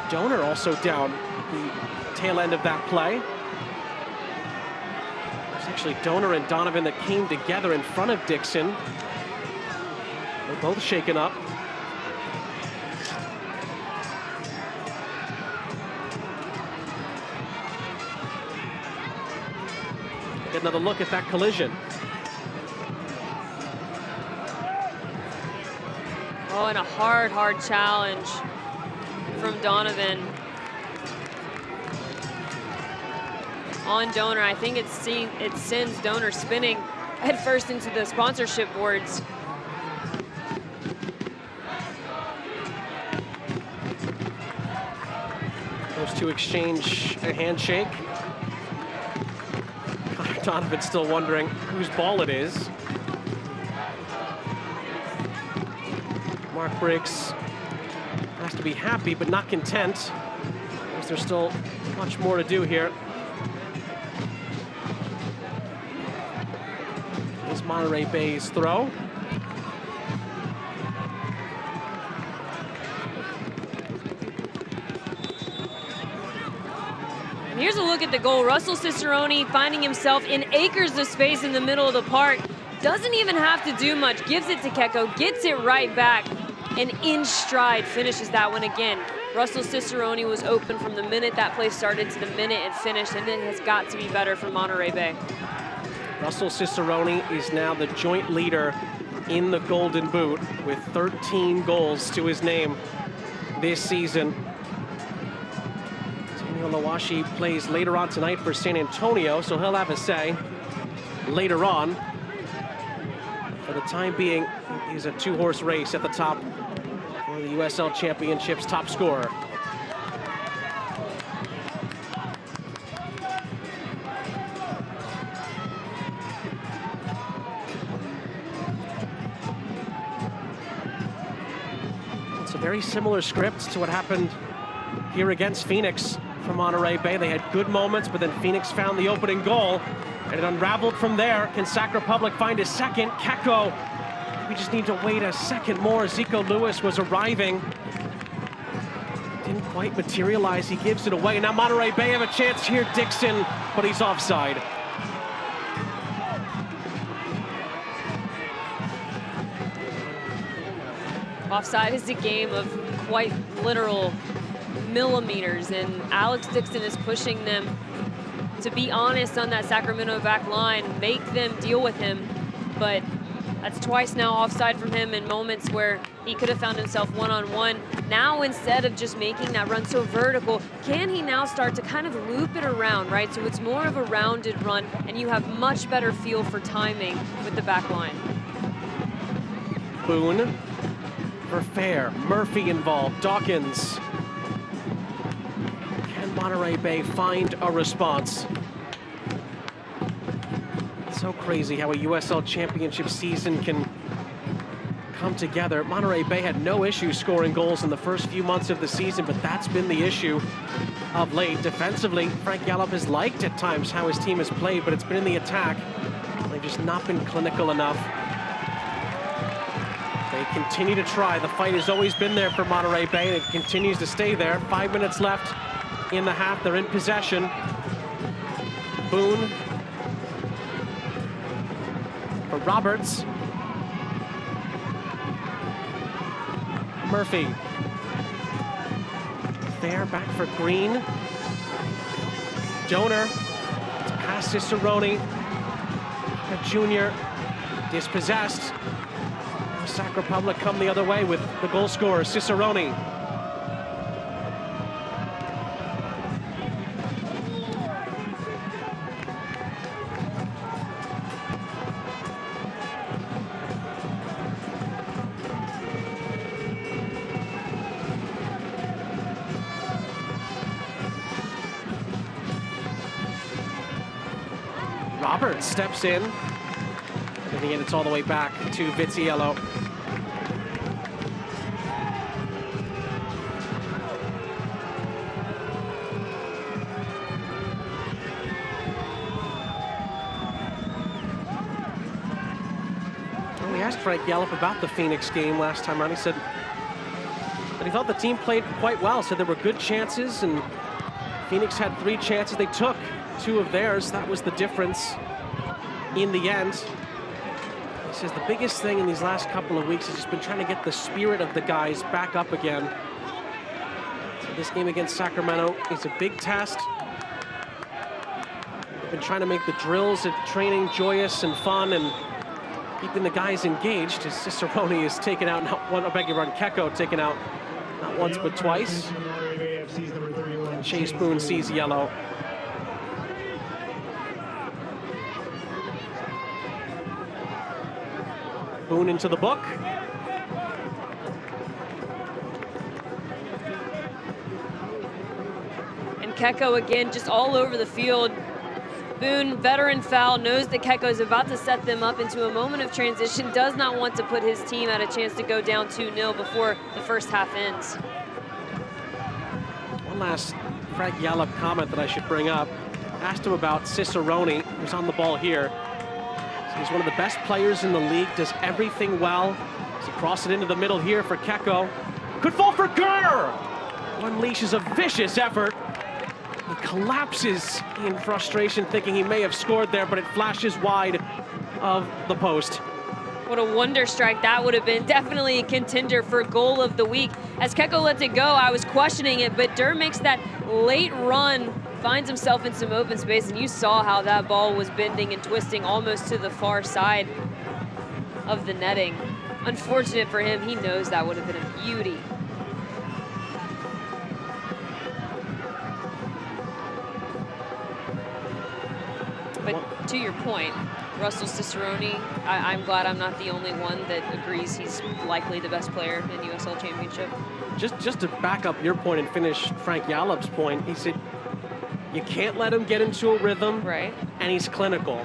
Donor also down at the tail end of that play. It was actually Donor and Donovan that came together in front of Dixon. They're both shaken up. Get another look at that collision. Oh, and a hard, hard challenge from Donovan on Donor. I think it sends Donor spinning headfirst into the sponsorship boards. Those two exchange a handshake. Donovan's still wondering whose ball it is. Mark Briggs has to be happy but not content, because there's still much more to do here. Is Monterey Bay's throw. And here's a look at the goal. Russell Cicerone finding himself in acres of space in the middle of the park. Doesn't even have to do much. Gives it to Keko, gets it right back, and in stride finishes that one again. Russell Cicerone was open from the minute that play started to the minute it finished, and it has got to be better for Monterey Bay. Russell Cicerone is now the joint leader in the Golden Boot with 13 goals to his name this season. Lawashi plays later on tonight for San Antonio, so he'll have a say later on. For the time being, it is a two-horse race at the top for the USL Championship's top scorer. It's a very similar script to what happened here against Phoenix. From Monterey Bay, they had good moments, but then Phoenix found the opening goal, and it unraveled from there. Can Sac Republic find a second? Keko, we just need to wait a second more. Zico Lewis was arriving. Didn't quite materialize, he gives it away. Now Monterey Bay have a chance here, Dixon, but he's offside. Offside is a game of quite literal millimeters, and Alex Dixon is pushing them to be honest on that Sacramento back line, make them deal with him, but that's twice now offside from him in moments where he could have found himself one-on-one. Now, instead of just making that run so vertical, can he now start to kind of loop it around, right? So it's more of a rounded run, and you have much better feel for timing with the back line. Boone for Fair, Murphy involved, Dawkins. Monterey Bay find a response. It's so crazy how a USL Championship season can come together. Monterey Bay had no issue scoring goals in the first few months of the season, but that's been the issue of late. Defensively, Frank Gallup has liked at times how his team has played, but it's been in the attack. They've just not been clinical enough. They continue to try. The fight has always been there for Monterey Bay, and it continues to stay there. 5 minutes left in the half. They're in possession. Boone for Roberts. Murphy. Fair back for Green. Donor. It's past Cicerone. A junior dispossessed. Sac Republic come the other way with the goal scorer, Cicerone. Roberts steps in. In the end, it's all the way back to Vitiello. Well, we asked Frank Yallop about the Phoenix game last time around. He said that he thought the team played quite well, said there were good chances, and Phoenix had 3 chances. They took 2 of theirs. That was the difference in the end. He says the biggest thing in these last couple of weeks has just been trying to get the spirit of the guys back up again. So this game against Sacramento is a big test. They've been trying to make the drills at training joyous and fun and keeping the guys engaged, as Cicerone is taken out, not one, I beg your pardon, Keko taken out not once but twice. And Chase Boone sees yellow. Boone into the book. And Keko again, just all over the field. Boone, veteran foul, knows that Keko is about to set them up into a moment of transition, does not want to put his team at a chance to go down 2-0 before the first half ends. One last Frank Yallop comment that I should bring up. Asked him about Cicerone, who's on the ball here. He's one of the best players in the league, does everything well. As he crosses it into the middle here for Keko. Could fall for Gurr! Unleashes a vicious effort. He collapses in frustration, thinking he may have scored there, but it flashes wide of the post. What a wonder strike that would have been. Definitely a contender for goal of the week. As Keko lets it go, I was questioning it, but Durr makes that late run, finds himself in some open space, and you saw how that ball was bending and twisting almost to the far side of the netting. Unfortunate for him, he knows that would have been a beauty. But to your point, Russell Cicerone, I'm glad I'm not the only one that agrees he's likely the best player in USL Championship. Just to back up your point and finish Frank Yallop's point, he said you can't let him get into a rhythm, right? And he's clinical.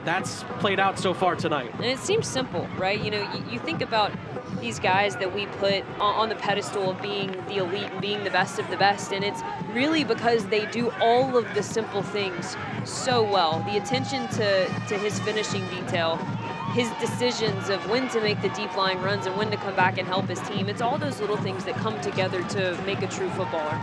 That's played out so far tonight. And it seems simple, right? You know, you think about these guys that we put on the pedestal of being the elite and being the best of the best, and it's really because they do all of the simple things so well. The attention to his finishing detail, his decisions of when to make the deep lying runs and when to come back and help his team. It's all those little things that come together to make a true footballer.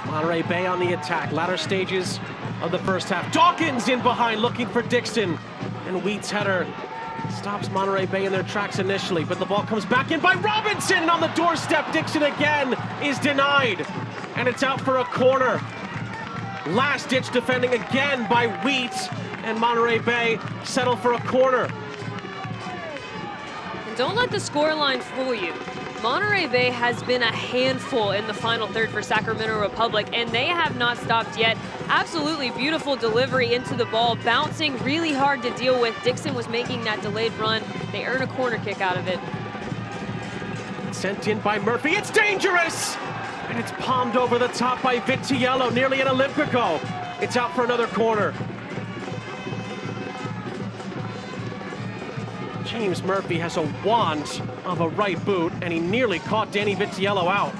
Monterey Bay on the attack, latter stages of the first half. Dawkins in behind looking for Dixon, and Wheat's header stops Monterey Bay in their tracks initially, but the ball comes back in by Robinson, and on the doorstep, Dixon again is denied, and it's out for a corner. Last-ditch defending again by Wheat, and Monterey Bay settle for a corner. And don't let the scoreline fool you. Monterey Bay has been a handful in the final third for Sacramento Republic, and they have not stopped yet. Absolutely beautiful delivery into the ball, bouncing really hard to deal with. Dixon was making that delayed run. They earn a corner kick out of it. Sent in by Murphy, it's dangerous! And it's palmed over the top by Vitiello, nearly an Olympico. It's out for another corner. James Murphy has a wand of a right boot, and he nearly caught Danny Vitiello out.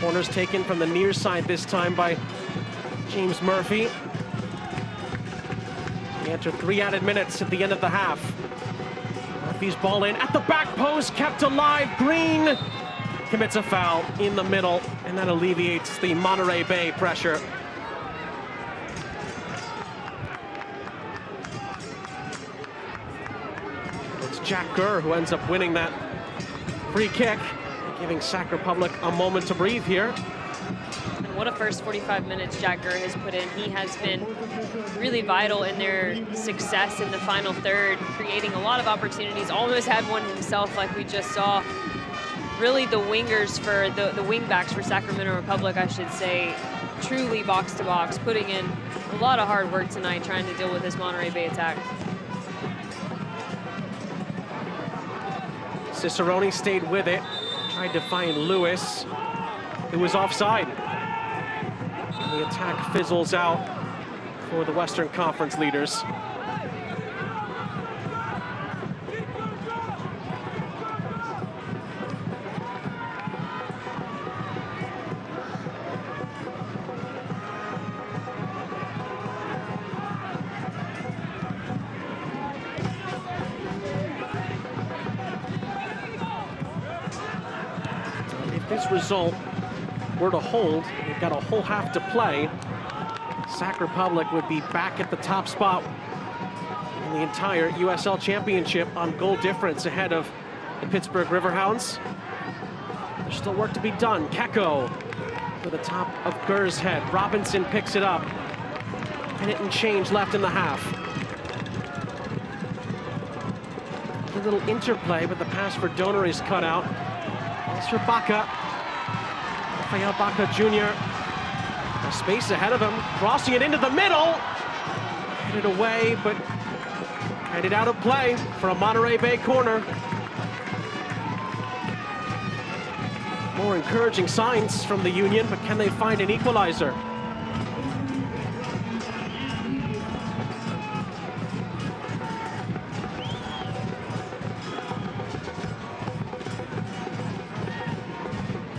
Corner's taken from the near side this time by James Murphy. We enter 3 added minutes at the end of the half. Murphy's ball in at the back post, kept alive. Green commits a foul in the middle, and that alleviates the Monterey Bay pressure. It's Jack Gurr who ends up winning that free kick, giving Sac Republic a moment to breathe here. And what a first 45 minutes Jack Gurr has put in. He has been really vital in their success in the final third, creating a lot of opportunities, almost had one himself like we just saw. Really the wingers for the wing backs for Sacramento Republic, I should say, truly box to box, putting in a lot of hard work tonight trying to deal with this Monterey Bay attack. Cicerone stayed with it, tried to find Lewis, who was offside. And the attack fizzles out for the Western Conference leaders. If this result were to hold, they've got a whole half to play, Sac Republic would be back at the top spot in the entire USL Championship on goal difference ahead of the Pittsburgh Riverhounds. There's still work to be done. Keko to the top of Gurr's head. Robinson picks it up. Minute and change left in the half. A little interplay, but the pass for Donor is cut out. It's for Baca. Rafael Baca Jr. A space ahead of him, crossing it into the middle. Headed away, but headed out of play for a Monterey Bay corner. More encouraging signs from the Union, but can they find an equalizer?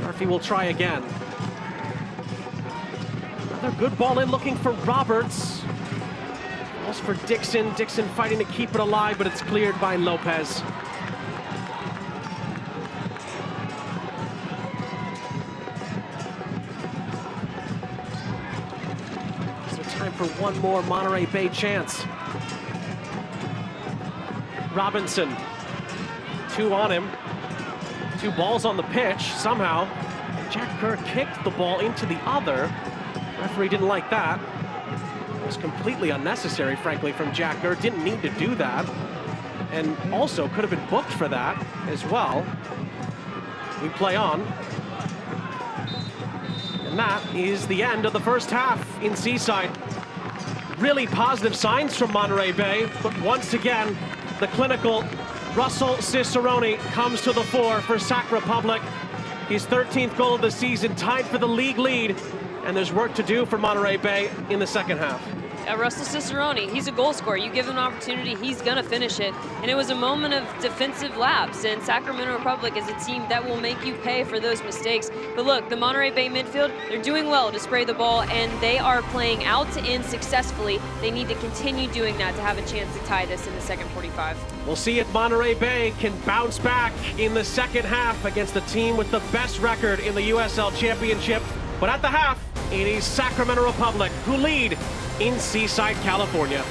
Murphy will try again. Another good ball in, looking for Roberts. Balls for Dixon. Dixon fighting to keep it alive, but it's cleared by Lopez. So time for one more Monterey Bay chance. Robinson, 2 on him. 2 balls on the pitch somehow. Jack Gurr kicked the ball into the other. Referee didn't like that. It was completely unnecessary, frankly, from Jack Gurr. Didn't need to do that. And also could have been booked for that as well. We play on. And that is the end of the first half in Seaside. Really positive signs from Monterey Bay, but once again, the clinical Russell Cicerone comes to the fore for Sac Republic. His 13th goal of the season, tied for the league lead, and there's work to do for Monterey Bay in the second half. Russell Cicerone, he's a goal scorer. You give him an opportunity, he's gonna finish it. And it was a moment of defensive lapse, and Sacramento Republic is a team that will make you pay for those mistakes. But look, the Monterey Bay midfield, they're doing well to spray the ball, and they are playing out to in successfully. They need to continue doing that to have a chance to tie this in the second 45. We'll see if Monterey Bay can bounce back in the second half against the team with the best record in the USL Championship. But at the half, it is Sacramento Republic who lead in Seaside, California.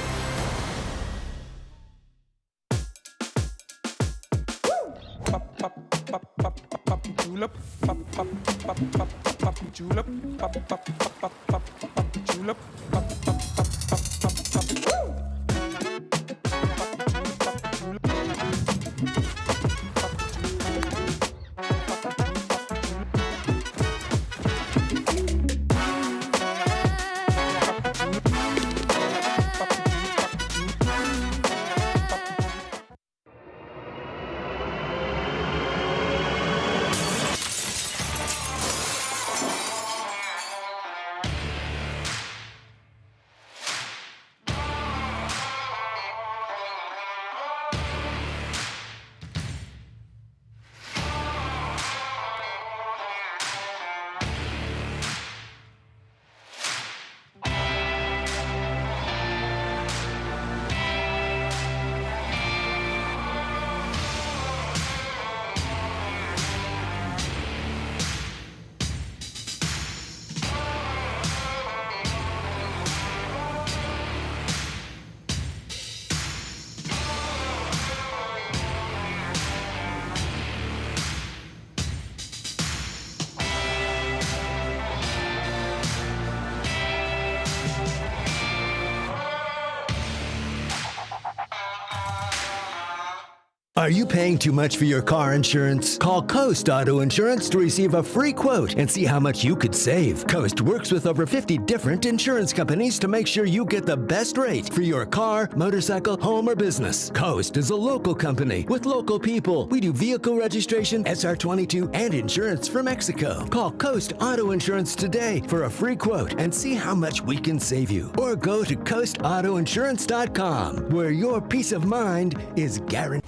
Are you paying too much for your car insurance? Call Coast Auto Insurance to receive a free quote and see how much you could save. Coast works with over 50 different insurance companies to make sure you get the best rate for your car, motorcycle, home, or business. Coast is a local company with local people. We do vehicle registration, SR22, and insurance for Mexico. Call Coast Auto Insurance today for a free quote and see how much we can save you. Or go to coastautoinsurance.com, where your peace of mind is guaranteed.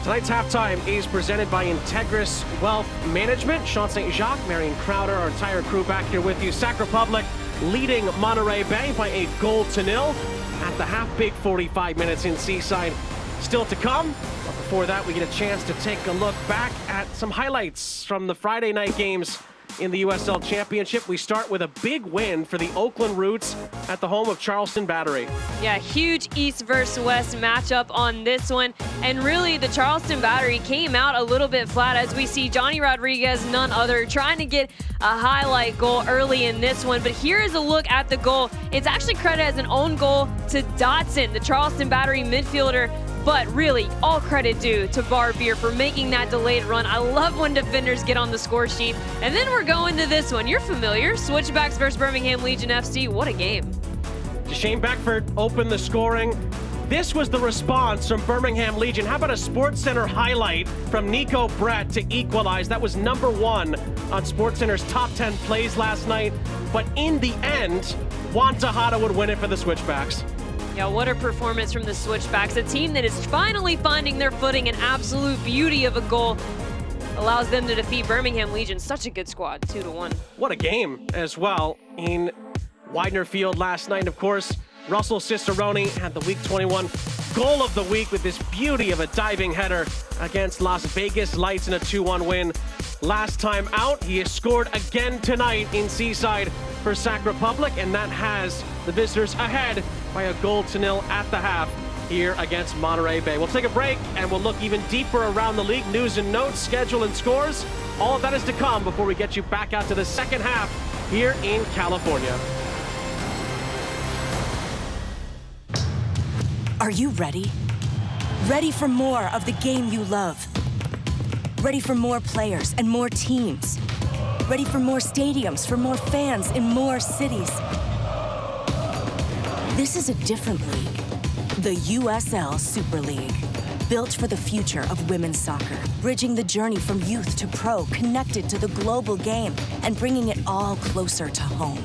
Tonight's halftime is presented by Integris Wealth Management. Sean St. Jacques, Marion Crowder, our entire crew back here with you. Sac Republic leading Monterey Bay by a 0-0 at the half. Big 45 minutes in Seaside still to come. But before that, we get a chance to take a look back at some highlights from the Friday night games in the USL Championship. We start with a big win for the Oakland Roots at the home of Charleston Battery. Yeah, huge East versus West matchup on this one. And really, the Charleston Battery came out a little bit flat as we see Johnny Rodriguez, none other, trying to get a highlight goal early in this one. But here is a look at the goal. It's actually credited as an own goal to Dotson, the Charleston Battery midfielder. But really, all credit due to Barbier for making that delayed run. I love when defenders get on the score sheet. And then we're going to this one. You're familiar. Switchbacks versus Birmingham Legion FC. What a game. Shane Beckford opened the scoring. This was the response from Birmingham Legion. How about a SportsCenter highlight from Nico Brett to equalize? That was number 1 on SportsCenter's top 10 plays last night. But in the end, Juan Tejada would win it for the Switchbacks. Yeah, what a performance from the Switchbacks. A team that is finally finding their footing. An absolute beauty of a goal allows them to defeat Birmingham Legion. Such a good squad, 2-1. What a game as well in Widener Field last night. Of course, Russell Cicerone had the Week 21 goal of the week with this beauty of a diving header against Las Vegas Lights in a 2-1 win. Last time out, he has scored again tonight in Seaside for Sac Republic, and that has the visitors ahead by a 0-0 at the half here against Monterey Bay. We'll take a break and we'll look even deeper around the league. News and notes, schedule and scores. All of that is to come before we get you back out to the second half here in California. Are you ready? Ready for more of the game you love? Ready for more players and more teams? Ready for more stadiums, for more fans in more cities? This is a different league. The USL Super League. Built for the future of women's soccer. Bridging the journey from youth to pro, connected to the global game, and bringing it all closer to home.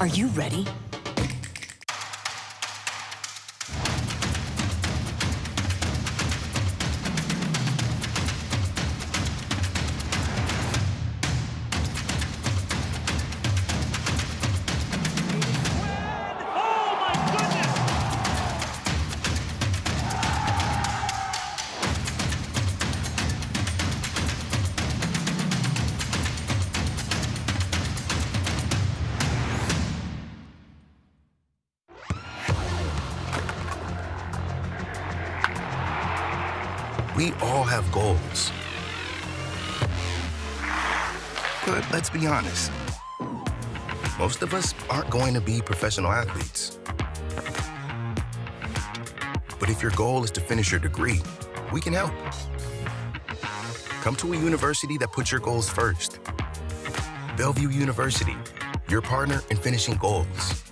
Are you ready? We all have goals. But let's be honest, most of us aren't going to be professional athletes. But if your goal is to finish your degree, we can help. Come to a university that puts your goals first. Bellevue University, your partner in finishing goals.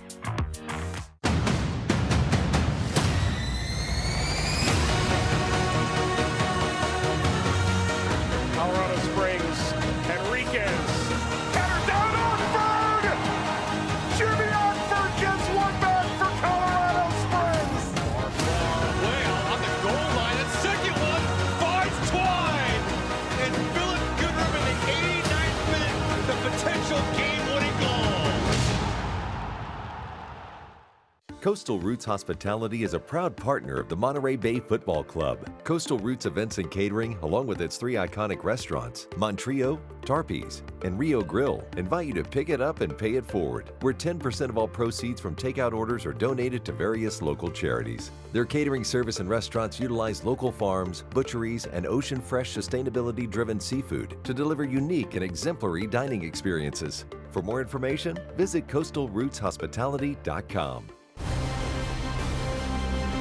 Coastal Roots Hospitality is a proud partner of the Monterey Bay Football Club. Coastal Roots Events and Catering, along with its 3 iconic restaurants, Monterey, Tarpe's, and Rio Grill, invite you to pick it up and pay it forward, where 10% of all proceeds from takeout orders are donated to various local charities. Their catering service and restaurants utilize local farms, butcheries, and ocean fresh sustainability-driven seafood to deliver unique and exemplary dining experiences. For more information, visit coastalrootshospitality.com.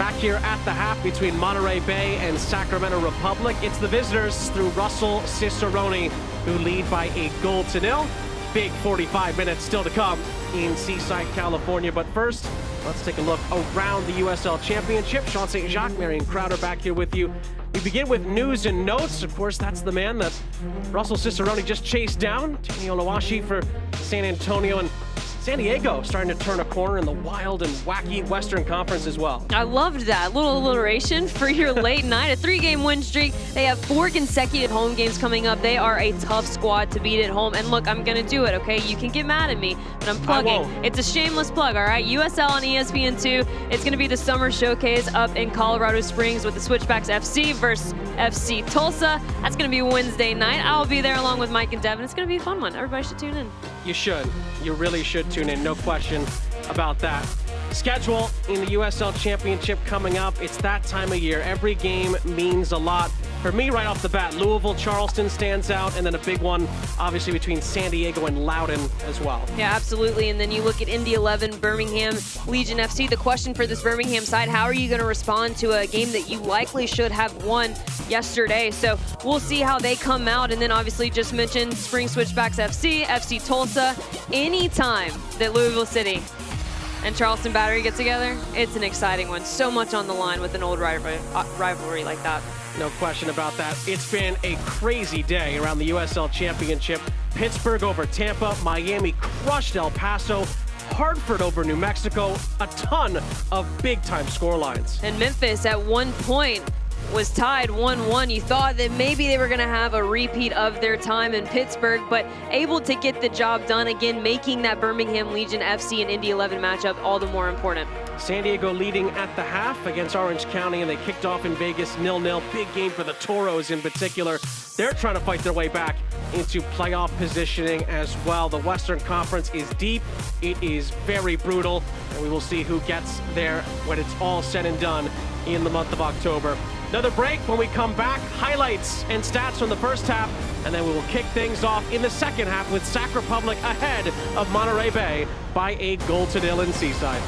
Back here at the half between Monterey Bay and Sacramento Republic. It's the visitors through Russell Cicerone who lead by a 0-0. Big 45 minutes still to come in Seaside, California. But first, let's take a look around the USL Championship. Sean St. Jacques, Marion Crowder back here with you. We begin with news and notes. Of course, that's the man that Russell Cicerone just chased down. Tony Oluwashi for San Antonio, and San Diego starting to turn a corner in the wild and wacky Western Conference as well. I loved that little alliteration for your late night. A 3-game win streak. They have 4 consecutive home games coming up. They are a tough squad to beat at home. And look, I'm going to do it, okay? You can get mad at me, but I'm plugging. It's a shameless plug, all right? USL on ESPN2. It's going to be the summer showcase up in Colorado Springs with the Switchbacks FC versus FC Tulsa. That's going to be Wednesday night. I'll be there along with Mike and Devin. It's going to be a fun one. Everybody should tune in. You should. You really should tune in. No question about that. Schedule in the USL Championship coming up. It's that time of year. Every game means a lot. For me, right off the bat, Louisville, Charleston stands out, and then a big one, obviously, between San Diego and Loudoun as well. Yeah, absolutely. And then you look at Indy 11, Birmingham, Legion FC. The question for this Birmingham side, how are you going to respond to a game that you likely should have won yesterday? So we'll see how they come out. And then obviously just mentioned Spring Switchbacks FC, FC Tulsa. Anytime that Louisville City and Charleston Battery get together, it's an exciting one. So much on the line with an old rivalry like that. No question about that. It's been a crazy day around the USL Championship. Pittsburgh over Tampa, Miami crushed El Paso, Hartford over New Mexico, a ton of big-time scorelines. And Memphis at one point was tied 1-1. You thought that maybe they were going to have a repeat of their time in Pittsburgh, but able to get the job done again, making that Birmingham Legion FC and Indy 11 matchup all the more important. San Diego leading at the half against Orange County, and they kicked off in Vegas 0-0. Big game for the Toros in particular. They're trying to fight their way back into playoff positioning as well. The Western Conference is deep. It is very brutal, and we will see who gets there when it's all said and done in the month of October. Another break. When we come back, highlights and stats from the first half, and then we will kick things off in the second half with Sac Republic ahead of Monterey Bay by a 0-0 in Seaside.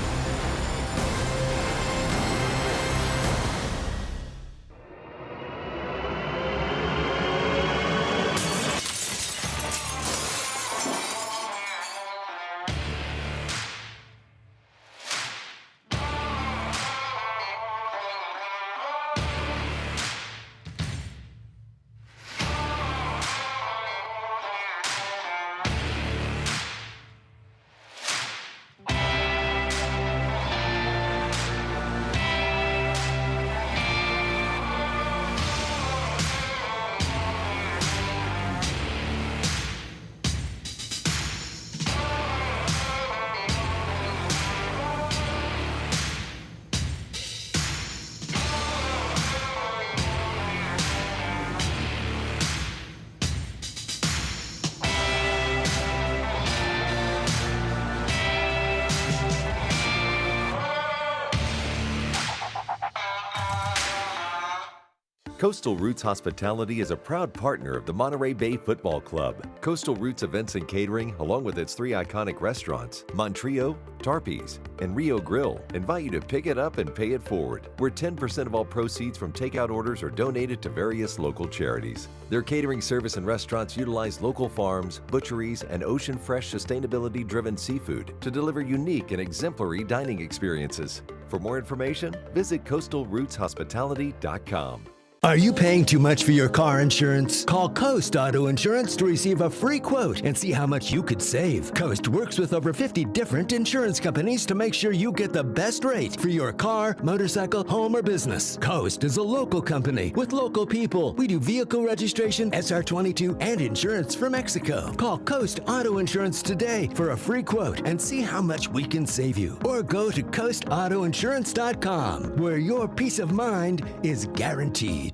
Coastal Roots Hospitality is a proud partner of the Monterey Bay Football Club. Coastal Roots Events and Catering, along with its 3 iconic restaurants, Monterey, Tarpe's, and Rio Grill, invite you to pick it up and pay it forward, where 10% of all proceeds from takeout orders are donated to various local charities. Their catering service and restaurants utilize local farms, butcheries, and ocean fresh sustainability-driven seafood to deliver unique and exemplary dining experiences. For more information, visit coastalrootshospitality.com. Are you paying too much for your car insurance? Call Coast Auto Insurance to receive a free quote and see how much you could save. Coast works with over 50 different insurance companies to make sure you get the best rate for your car, motorcycle, home, or business. Coast is a local company with local people. We do vehicle registration, SR22, and insurance for Mexico. Call Coast Auto Insurance today for a free quote and see how much we can save you. Or go to coastautoinsurance.com, where your peace of mind is guaranteed.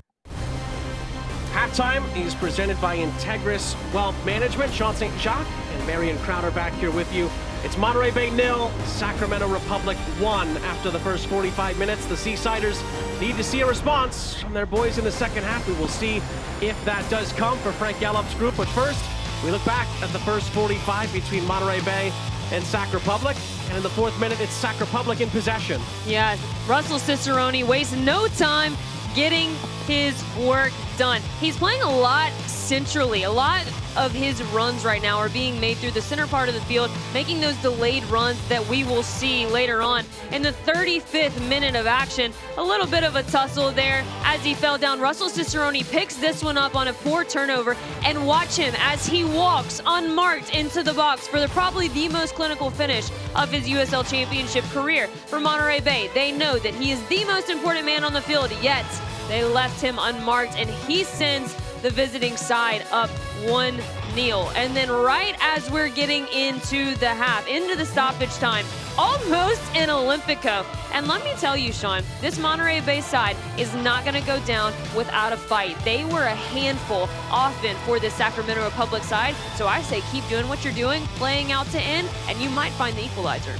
Halftime is presented by Integris Wealth Management. Sean St. Jacques and Marion Crowder back here with you. It's Monterey Bay 0, Sacramento Republic 1. After the first 45 minutes, the Seasiders need to see a response from their boys in the second half. We will see if that does come for Frank Gallup's group. But first, we look back at the first 45 between Monterey Bay and Sac Republic. And in the 4th minute, it's Sac Republic in possession. Yeah, Russell Cicerone wastes no time getting his work done. He's playing a lot centrally. A lot of his runs right now are being made through the center part of the field, making those delayed runs that we will see later on. In the 35th minute of action, a little bit of a tussle there as he fell down. Russell Cicerone picks this one up on a poor turnover, and watch him as he walks unmarked into the box for probably the most clinical finish of his USL Championship career. For Monterey Bay, they know that he is the most important man on the field, yet they left him unmarked, and he sends the visiting side up 1-0. And then right as we're getting into the half, into the stoppage time, almost an Olympico. And let me tell you, Sean, this Monterey Bay side is not going to go down without a fight. They were a handful often for the Sacramento Republic side. So I say keep doing what you're doing, playing out to end, and you might find the equalizer.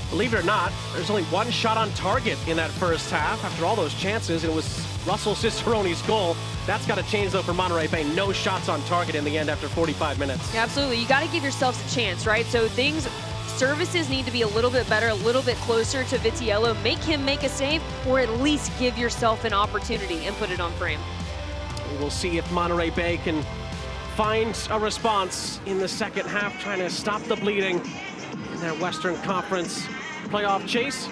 Believe it or not, there's only 1 shot on target in that first half after all those chances, and it was Russell Cicerone's goal. That's got to change, though, for Monterey Bay. No shots on target in the end after 45 minutes. Yeah, absolutely. You got to give yourselves a chance, right? So services need to be a little bit better, a little bit closer to Vitiello. Make him make a save, or at least give yourself an opportunity and put it on frame. We will see if Monterey Bay can find a response in the second half, trying to stop the bleeding in that Western Conference playoff chase.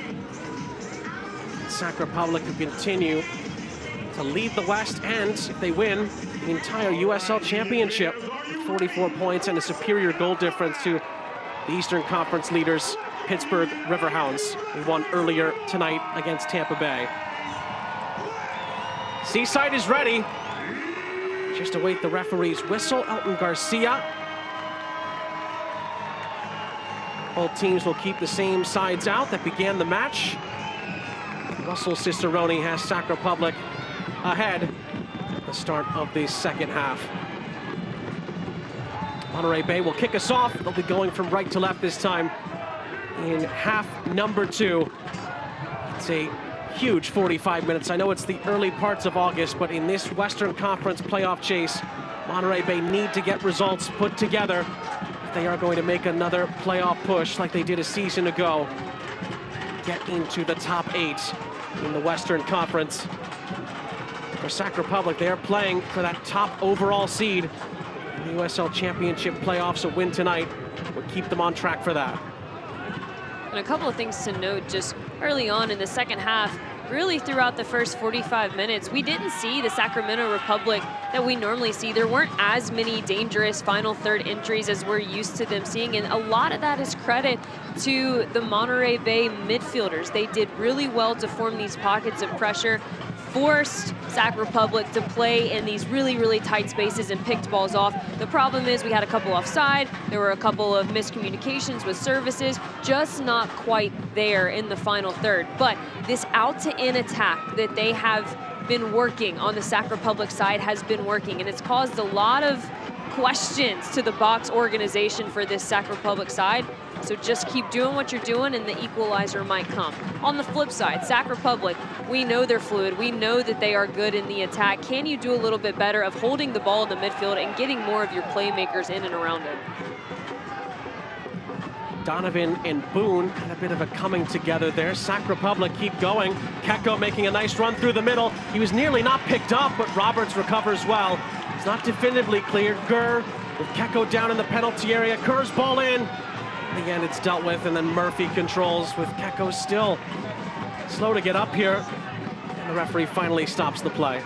Sac Republic will continue to lead the West, and if they win, the entire USL Championship with 44 points and a superior goal difference to the Eastern Conference leaders, Pittsburgh Riverhounds. They won earlier tonight against Tampa Bay. Seaside is ready. Just await the referee's whistle. Elton Garcia. Both teams will keep the same sides out that began the match. Russell Cicerone has Sac Republic ahead at the start of the second half. Monterey Bay will kick us off. They'll be going from right to left this time in half number 2. It's a huge 45 minutes. I know it's the early parts of August, but in this Western Conference playoff chase, Monterey Bay need to get results put together if they are going to make another playoff push like they did a season ago. Get into the top 8 in the Western Conference. For Sac Republic, they are playing for that top overall seed in the USL Championship playoffs. A win tonight would keep them on track for that. And a couple of things to note just early on in the second half, really throughout the first 45 minutes, we didn't see the Sacramento Republic that we normally see. There weren't as many dangerous final third entries as we're used to them seeing, and a lot of that is credit to the Monterey Bay midfielders. They did really well to form these pockets of pressure, forced Sac Republic to play in these really, really tight spaces and picked balls off. The problem is we had a couple offside. There were a couple of miscommunications with services, just not quite there in the final third. But this out-to-in attack that they have been working on the Sac Republic side has been working, and it's caused a lot of questions to the box organization for this Sac Republic side. So just keep doing what you're doing and the equalizer might come. On the flip side, Sac Republic, we know they're fluid. We know that they are good in the attack. Can you do a little bit better of holding the ball in the midfield and getting more of your playmakers in and around it? Donovan and Boone had a bit of a coming together there. Sac Republic keep going. Keko making a nice run through the middle. He was nearly not picked up, but Roberts recovers well. It's not definitively cleared. Gurr with Keko down in the penalty area. Kerr's ball in. In the end, it's dealt with, and then Murphy controls with Keko still slow to get up here. And the referee finally stops the play.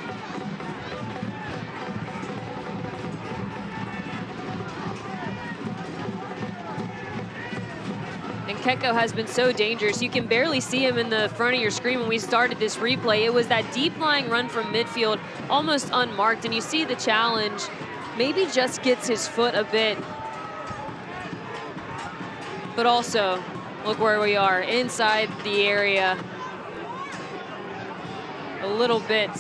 And Keko has been so dangerous. You can barely see him in the front of your screen when we started this replay. It was that deep lying run from midfield, almost unmarked, and you see the challenge. Maybe just gets his foot a bit. But also, look where we are, inside the area. A little bit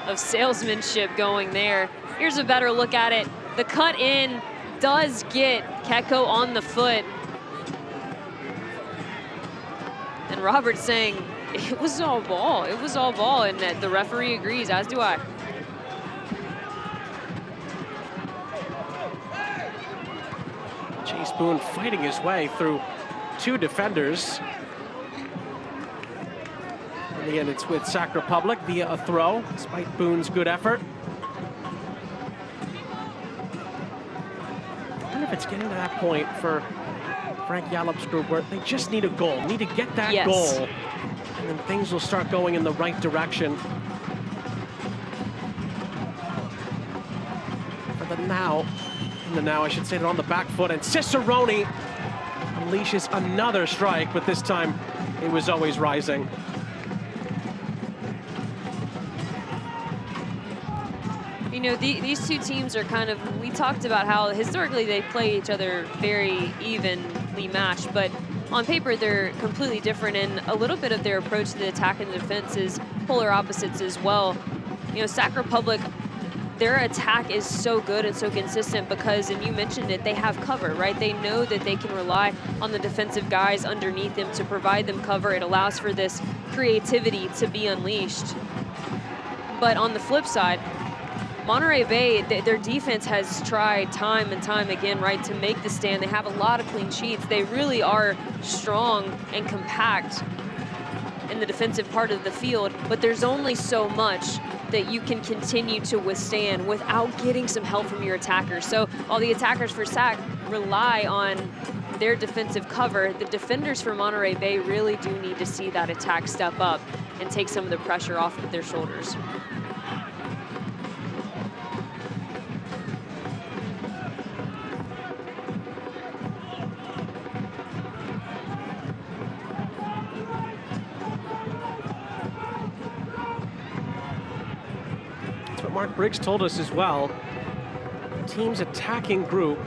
of salesmanship going there. Here's a better look at it. The cut in does get Keko on the foot. And Robert's saying, it was all ball. It was all ball, and the referee agrees, as do I. Chase Boone fighting his way through two defenders. In the end, it's with Sac Republic via a throw, despite Boone's good effort. I wonder if it's getting to that point for Frank Yallop's group where they just need a goal, need to get that goal, and then things will start going in the right direction. For the now, I should say, they're on the back foot, and Cicerone unleashes another strike, but this time it was always rising. You know, these two teams are kind of, we talked about how historically they play each other very evenly matched, but on paper they're completely different, and a little bit of their approach to the attack and the defense is polar opposites as well. You know, Sac Republic, their attack is so good and so consistent because, and you mentioned it, they have cover, right? They know that they can rely on the defensive guys underneath them to provide them cover. It allows for this creativity to be unleashed. But on the flip side, Monterey Bay, their defense has tried time and time again, right, to make the stand. They have a lot of clean sheets. They really are strong and compact in the defensive part of the field, but there's only so much that you can continue to withstand without getting some help from your attackers. So while the attackers for Sac rely on their defensive cover, the defenders for Monterey Bay really do need to see that attack step up and take some of the pressure off of their shoulders. Mark Briggs told us as well, the team's attacking group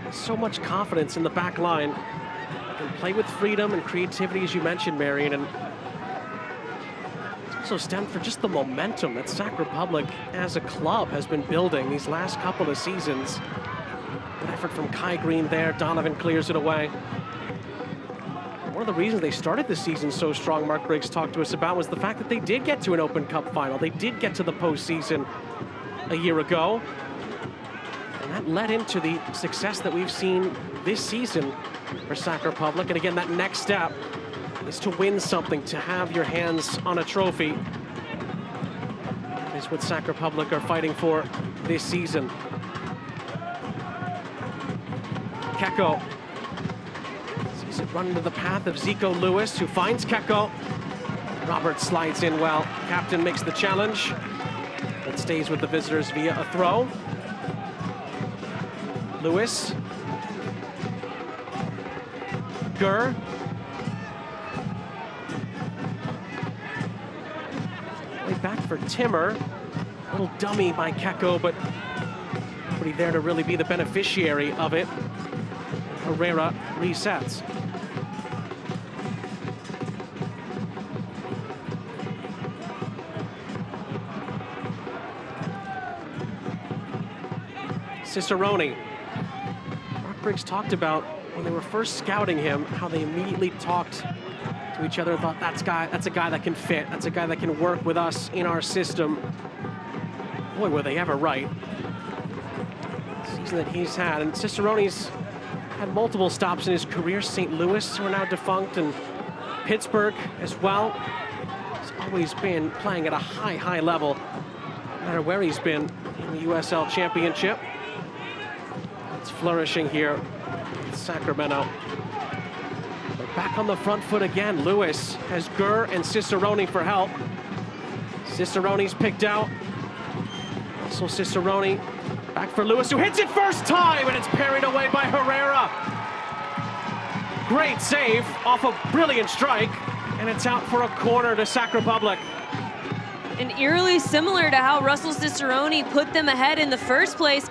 has so much confidence in the back line. They can play with freedom and creativity, as you mentioned, Marion, and it's also stemmed for just the momentum that Sac Republic as a club has been building these last couple of seasons. Good effort from Kai Green there. Donovan clears it away. One of the reasons they started the season so strong, Mark Briggs talked to us about, was the fact that they did get to an Open Cup final. They did get to the postseason a year ago. And that led into the success that we've seen this season for Sac Republic. And again, that next step is to win something, to have your hands on a trophy. That is what Sac Republic are fighting for this season. Keko sees it run into the path of Zico Lewis, who finds Keko. Robert slides in well. Captain makes the challenge. It stays with the visitors via a throw. Lewis. Gurr. Way back for Timmer. A little dummy by Keko, but nobody there to really be the beneficiary of it. Herrera resets. Cicerone. Mark Briggs talked about when they were first scouting him, how they immediately talked to each other and thought, that's a guy that can fit. That's a guy that can work with us in our system. Boy, were they ever right. The season that he's had, and Cicerone's had multiple stops in his career. St. Louis, who are now defunct, and Pittsburgh as well. He's always been playing at a high level, no matter where he's been in the USL Championship. It's flourishing here in Sacramento. But back on the front foot again. Lewis has Gurr and Cicerone for help. Cicerone's picked out. Also Cicerone back for Lewis, who hits it first time, and it's parried away by Herrera. Great save off a brilliant strike, and it's out for a corner to Sac Republic. And eerily similar to how Russell Cicerone put them ahead in the first place.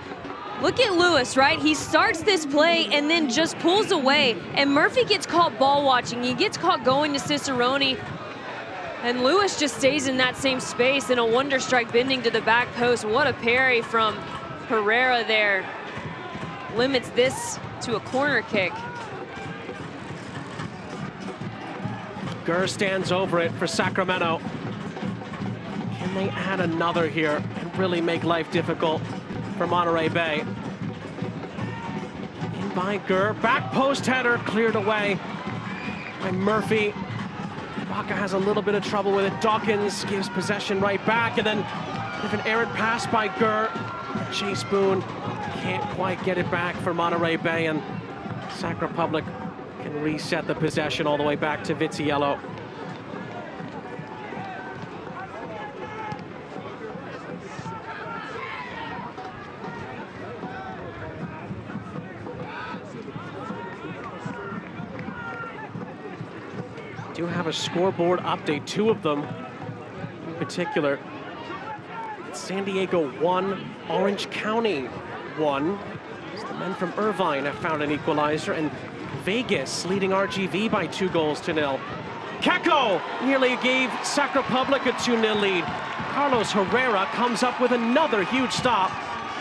Look at Lewis, right? He starts this play and then just pulls away, and Murphy gets caught ball watching. He gets caught going to Cicerone, and Lewis just stays in that same space in a wonder strike bending to the back post. What a parry from Herrera there. Limits this to a corner kick. Gurr stands over it for Sacramento. Can they add another here and really make life difficult for Monterey Bay? In by Gurr, back post header cleared away by Murphy. Baca has a little bit of trouble with it. Dawkins gives possession right back, and then an errant pass by Gurr. Chase Boone can't quite get it back for Monterey Bay, and Sac Republic can reset the possession all the way back to Vitiello. Do have a scoreboard update, 2 of them in particular. San Diego 1, Orange County 1. The men from Irvine have found an equalizer, and Vegas leading RGV by 2-0. Keko nearly gave Sac Republic a 2-0 lead. Carlos Herrera comes up with another huge stop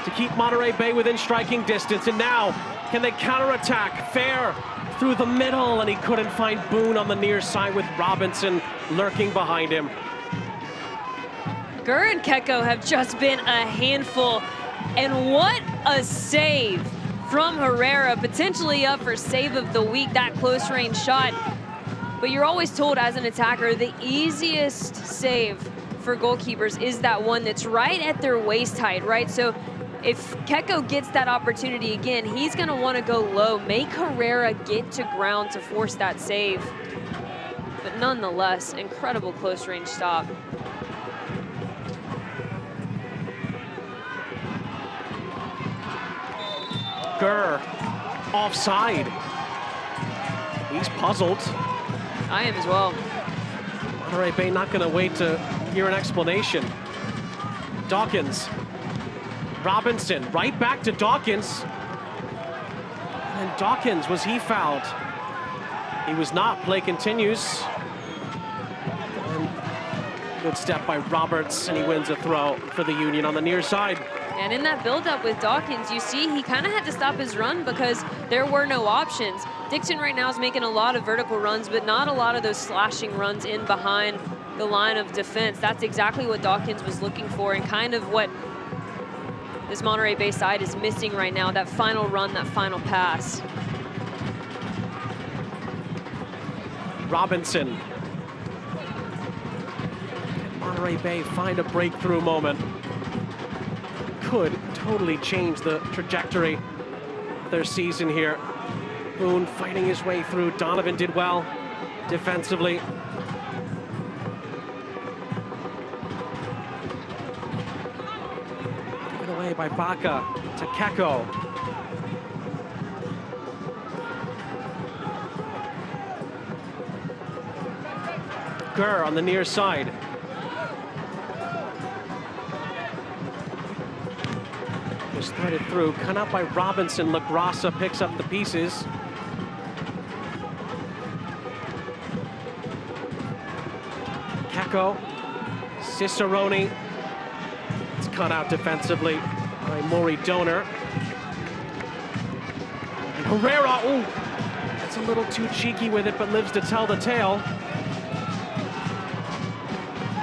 to keep Monterey Bay within striking distance, and now can they counterattack? Fair through the middle, and he couldn't find Boone on the near side with Robinson lurking behind him. Gurr and Keko have just been a handful, and what a save from Herrera, potentially up for save of the week, that close range shot. But you're always told as an attacker, the easiest save for goalkeepers is that one that's right at their waist height, right? So if Keko gets that opportunity again, he's gonna wanna go low, make Herrera get to ground to force that save. But nonetheless, incredible close range stop. Gurr, offside. He's puzzled. I am as well. Monterey Bay not gonna wait to hear an explanation. Dawkins. Robinson, right back to Dawkins. And Dawkins, was he fouled? He was not. Play continues. And good step by Roberts, and he wins a throw for the Union on the near side. And in that build-up with Dawkins, you see he kind of had to stop his run because there were no options. Dixon right now is making a lot of vertical runs, but not a lot of those slashing runs in behind the line of defense. That's exactly what Dawkins was looking for, and kind of what this Monterey Bay side is missing right now, that final run, that final pass. Robinson. Can Monterey Bay find a breakthrough moment? Could totally change the trajectory of their season here. Boone fighting his way through. Donovan did well defensively. Given away by Baca to Keko. Gurr on the near side. Threaded through, cut out by Robinson. LaGrassa picks up the pieces. Keko, Cicerone. It's cut out defensively by Maury Donor. And Herrera, ooh, that's a little too cheeky with it, but lives to tell the tale.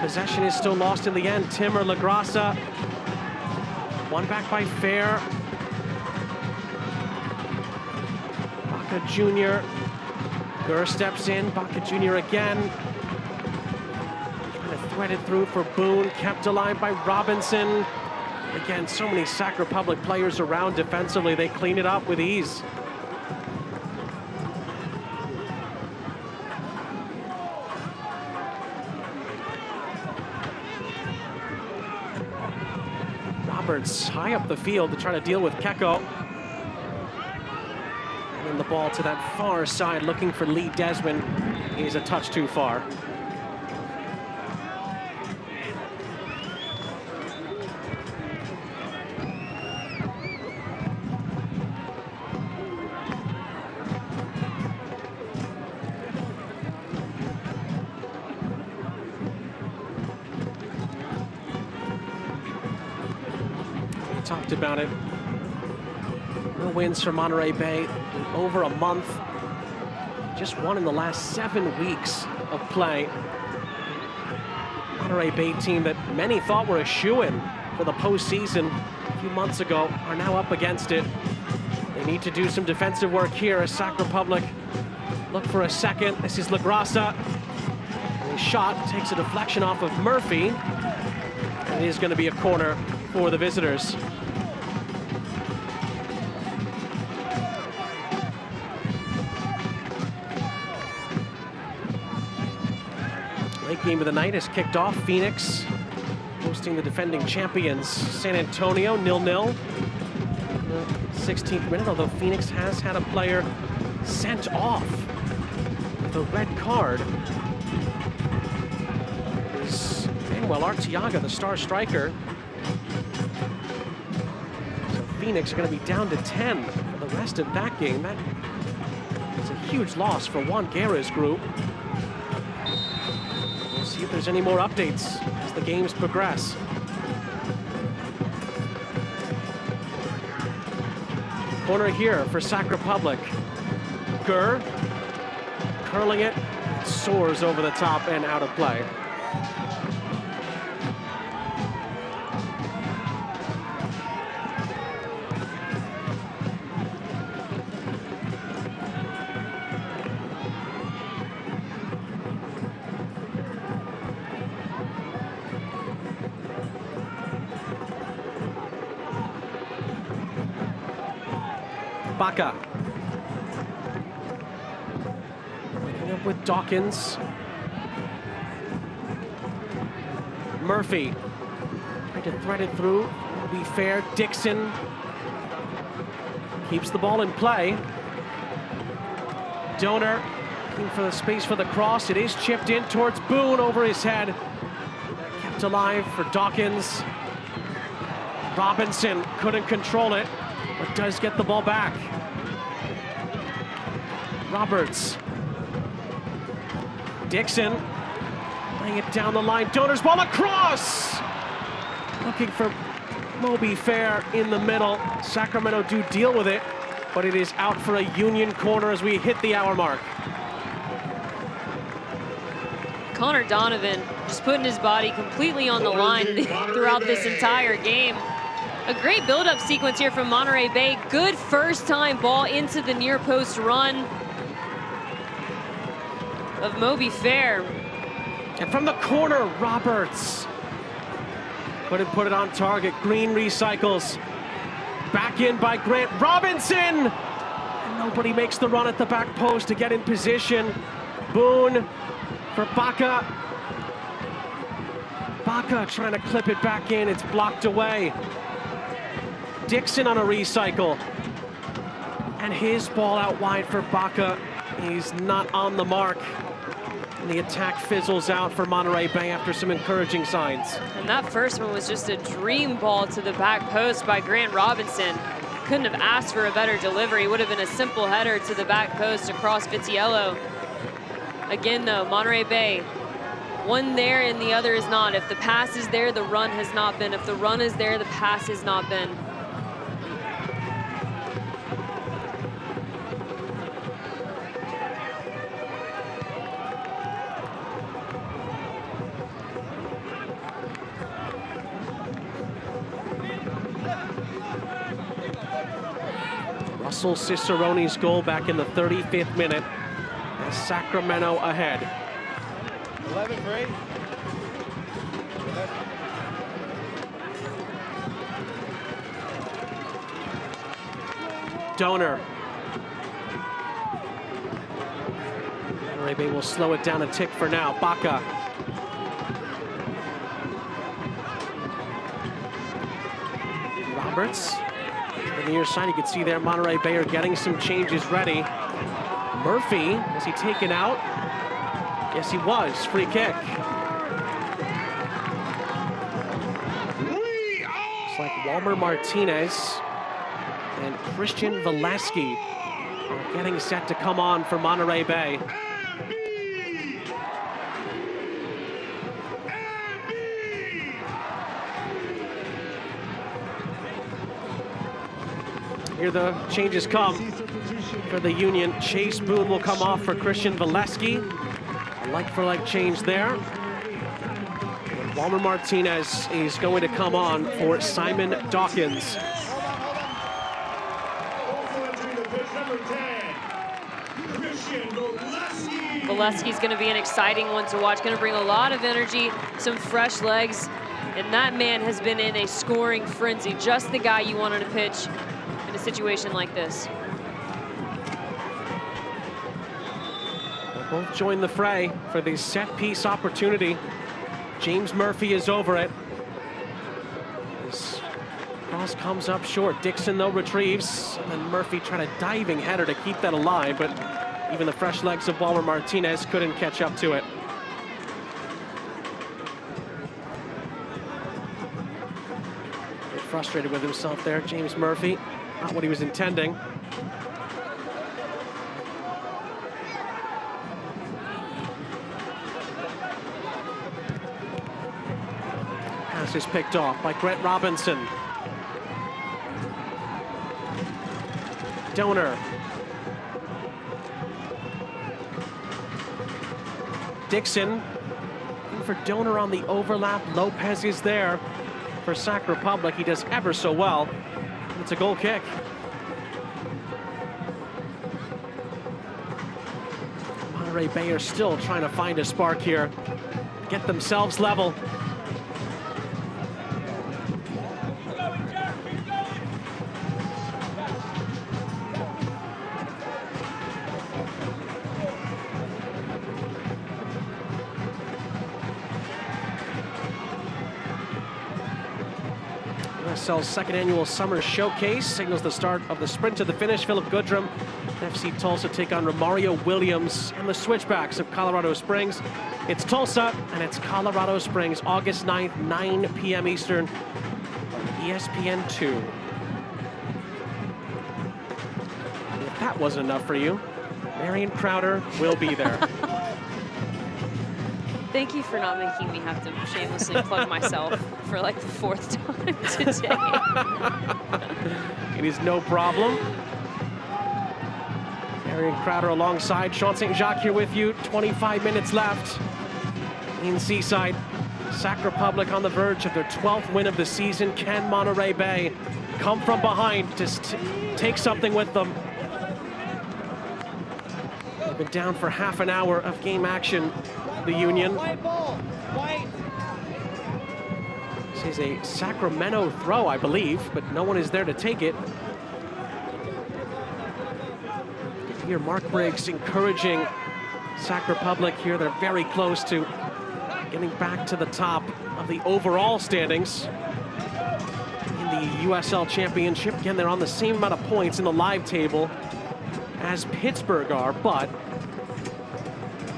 Possession is still lost in the end. Timmer, LaGrassa. One back by Fair. Baca Jr. Gurr steps in. Baca Jr. again. Trying to thread it through for Boone. Kept alive by Robinson. Again, so many Sac Republic players around defensively. They clean it up with ease. Roberts high up the field to try to deal with Keko. And then the ball to that far side looking for Lee Desmond. He's a touch too far. Talked about it. No wins for Monterey Bay in over a month. Just won in the last 7 weeks of play. Monterey Bay team that many thought were a shoo-in for the postseason a few months ago are now up against it. They Need to do some defensive work here as Sac Republic look for a second. This is LaGrassa. His shot takes a deflection off of Murphy. And it is going to be a corner for the visitors. Late game of the night has kicked off. Phoenix hosting the defending champions San Antonio, 0-0. 16th minute, although Phoenix has had a player sent off with a red card. Is Manuel Arteaga, the star striker. So Phoenix are going to be down to 10 for the rest of that game. That is a huge loss for Juan Guerra's group. We'll see if there's any more updates as the games progress. Corner here for Sac Republic. Gurr curling it, soars over the top and out of play. Baca. Waking up with Dawkins. Murphy. Trying to thread it through. To be fair, Dixon keeps the ball in play. Donor looking for the space for the cross. It is chipped in towards Boone over his head. Kept alive for Dawkins. Robinson couldn't control it, but does get the ball back. Roberts. Dixon laying it down the line. Donor's ball across! Looking for Moby Fair in the middle. Sacramento do deal with it, but it is out for a Union corner as we hit the hour mark. Connor Donovan just putting his body completely on the line throughout this entire game. A great build-up sequence here from Monterey Bay. Good first-time ball into the near post run of Moby Fair. And from the corner, Roberts couldn't put it on target. Green recycles. Back in by Grant Robinson! And nobody makes the run at the back post to get in position. Boone for Baca. Baca trying to clip it back in. It's blocked away. Dixon on a recycle. And his ball out wide for Baca. He's not on the mark. And the attack fizzles out for Monterey Bay after some encouraging signs. And that first one was just a dream ball to the back post by Grant Robinson. Couldn't have asked for a better delivery. Would have been a simple header to the back post across Vitiello. Again though, Monterey Bay, one there and the other is not. If the pass is there, the run has not been. If the run is there, the pass has not been. Russell Cicerone's goal back in the 35th minute as Sacramento ahead. 11 for 8. Donor. Monterey Bay will slow it down a tick for now. Baca. Roberts. On the near side, you can see there Monterey Bay are getting some changes ready. Murphy, was he taken out? Yes, he was. Free kick. It's like Walmer Martinez and Christian Valesky are getting set to come on for Monterey Bay. Here the changes come for the Union. Chase Boone will come off for Christian Valesky. A like-for-like change there. And Walmer Martinez is going to come on for Simon Dawkins. Valesky's going to be an exciting one to watch. Going to bring a lot of energy, some fresh legs. And that man has been in a scoring frenzy. Just the guy you want on a pitch in a situation like this. They'll both join the fray for the set-piece opportunity. James Murphy is over it. This cross comes up short. Dixon, though, retrieves. And then Murphy trying a diving header to keep that alive, but even the fresh legs of Walmer Martinez couldn't catch up to it. Frustrated with himself there, James Murphy. Not what he was intending. Pass is picked off by Grant Robinson. Donor. Dixon. And for Donor on the overlap, Lopez is there. For Sac Republic, he does ever so well. It's a goal kick. Monterey Bay are still trying to find a spark here, get themselves level. USL's second annual summer showcase signals the start of the sprint to the finish. Philip Goodrum, FC Tulsa take on Romario Williams and the Switchbacks of Colorado Springs. It's Tulsa and it's Colorado Springs, August 9th, 9 p.m. Eastern, ESPN 2. If that wasn't enough for you, Marion Crowder will be there. Thank you for not making me have to shamelessly plug myself for like the 4th time today. It is no problem. Marion Crowder alongside Sean St. Jacques here with you. 25 minutes left in Seaside. Sac Republic on the verge of their 12th win of the season. Can Monterey Bay come from behind to take something with them? They've been down for half an hour of game action. The Union. White ball. White. This is a Sacramento throw, I believe, but no one is there to take it. Here, Mark Briggs encouraging Sac Republic here. They're very close to getting back to the top of the overall standings in the USL Championship. Again, they're on the same amount of points in the live table as Pittsburgh are, but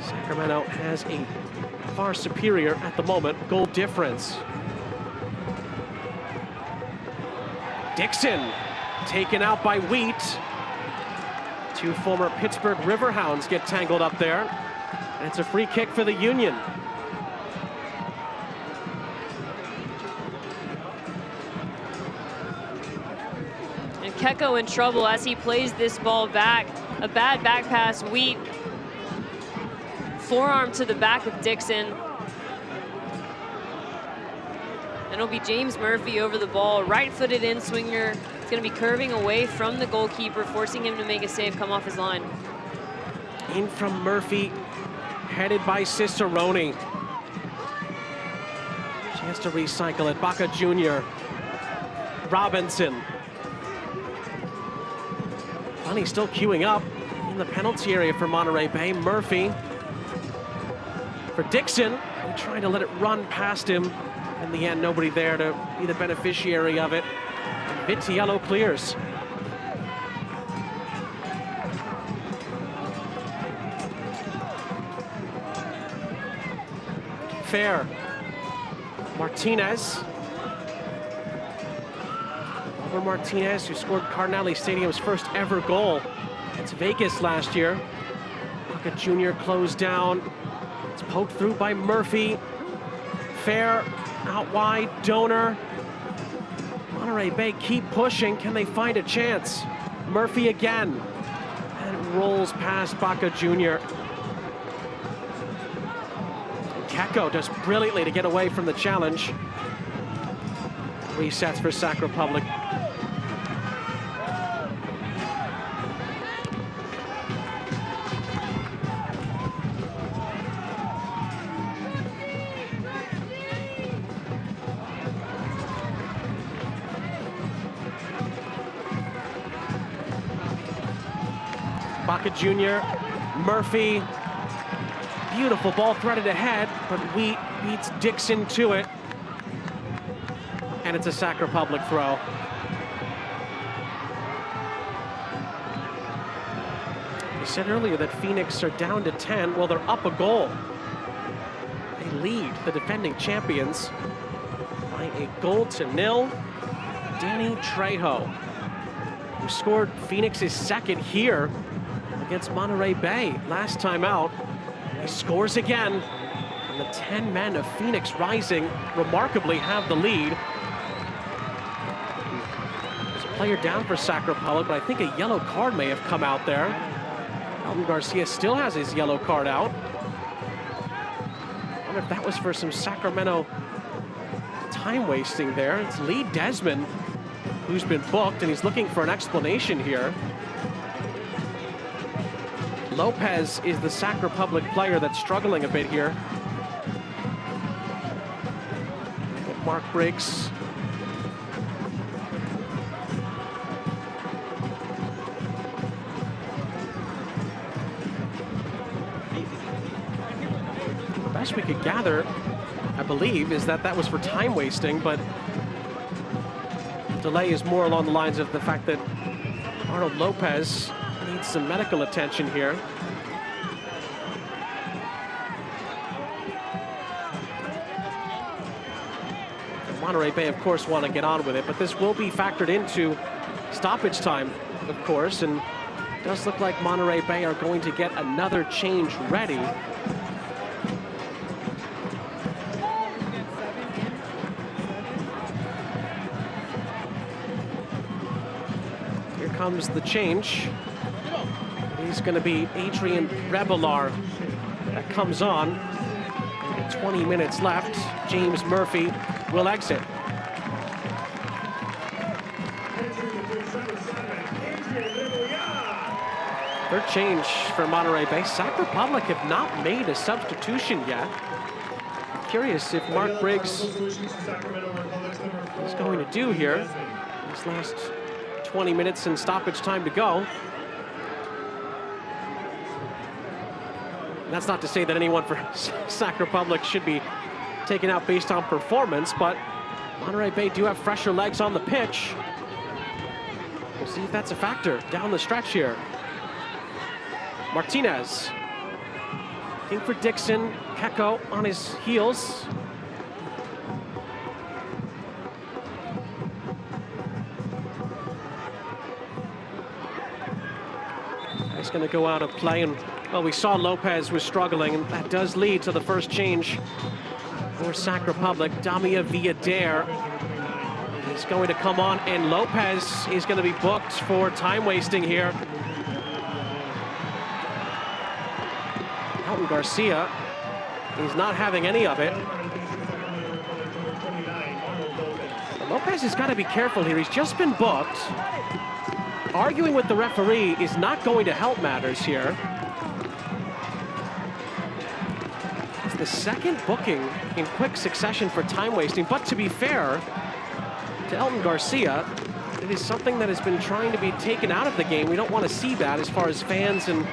Sacramento has a far superior, at the moment, goal difference. Dixon taken out by Wheat. Two former Pittsburgh Riverhounds get tangled up there. And it's a free kick for the Union. And Keko in trouble as he plays this ball back. A bad back pass, Wheat. Forearm to the back of Dixon. And it'll be James Murphy over the ball. Right-footed in-swinger. It's going to be curving away from the goalkeeper, forcing him to make a save, come off his line. In from Murphy, headed by Cicerone. Chance to recycle it. Baca Jr. Robinson. Funny still queuing up in the penalty area for Monterey Bay. Murphy. For Dixon, trying to let it run past him. In the end, nobody there to be the beneficiary of it. And Vitiello clears. Fair. Martinez. Walmer Martinez, who scored Cardinale Stadium's first ever goal against Vegas last year. Baca Jr. closed down. It's poked through by Murphy. Fair, out wide, Donor. Monterey Bay keep pushing. Can they find a chance? Murphy again. And rolls past Baca Jr. Keko does brilliantly to get away from the challenge. Resets for Sac Republic. Baca Jr., Murphy. Beautiful ball threaded ahead, but Wheat beats Dixon to it. And it's a Sac Republic throw. We said earlier that Phoenix are down to 10. Well, they're up a goal. They lead the defending champions by a 0-0. Danny Trejo, who scored Phoenix's second here against Monterey Bay last time out. He scores again, and the 10 men of Phoenix Rising remarkably have the lead. There's a player down for Sac Republic, but I think a yellow card may have come out there. Elton Garcia still has his yellow card out. I wonder if that was for some Sacramento time wasting there. It's Lee Desmond who's been booked, and he's looking for an explanation here. Lopez is the Sac Republic player that's struggling a bit here. Mark Briggs. The best we could gather, I believe, is that that was for time wasting, but the delay is more along the lines of the fact that Arnold Lopez needs some medical attention here. Monterey Bay, of course, want to get on with it, but this will be factored into stoppage time, of course, and it does look like Monterey Bay are going to get another change ready. Here comes the change. He's going to be Adrian Rebelar that comes on. And 20 minutes left. James Murphy will exit. Third change for Monterey Bay. Sac Republic have not made a substitution yet. I'm curious if Mark Briggs is going to do here. These last 20 minutes and stoppage time to go. And that's not to say that anyone for Sac Republic should be taken out based on performance, but Monterey Bay do have fresher legs on the pitch. We'll see if that's a factor down the stretch here. Martinez looking for Dixon. Keko on his heels. He's going to go out of play, and well, we saw Lopez was struggling, and that does lead to the first change for Sac Republic. Damia Villadere is going to come on, and Lopez is going to be booked for time wasting here. Elton Garcia is not having any of it. But Lopez has got to be careful here. He's just been booked. Arguing with the referee is not going to help matters here. It's the second booking in quick succession for time wasting, but to be fair to Elton Garcia, it is something that has been trying to be taken out of the game. We don't want to see that as far as fans and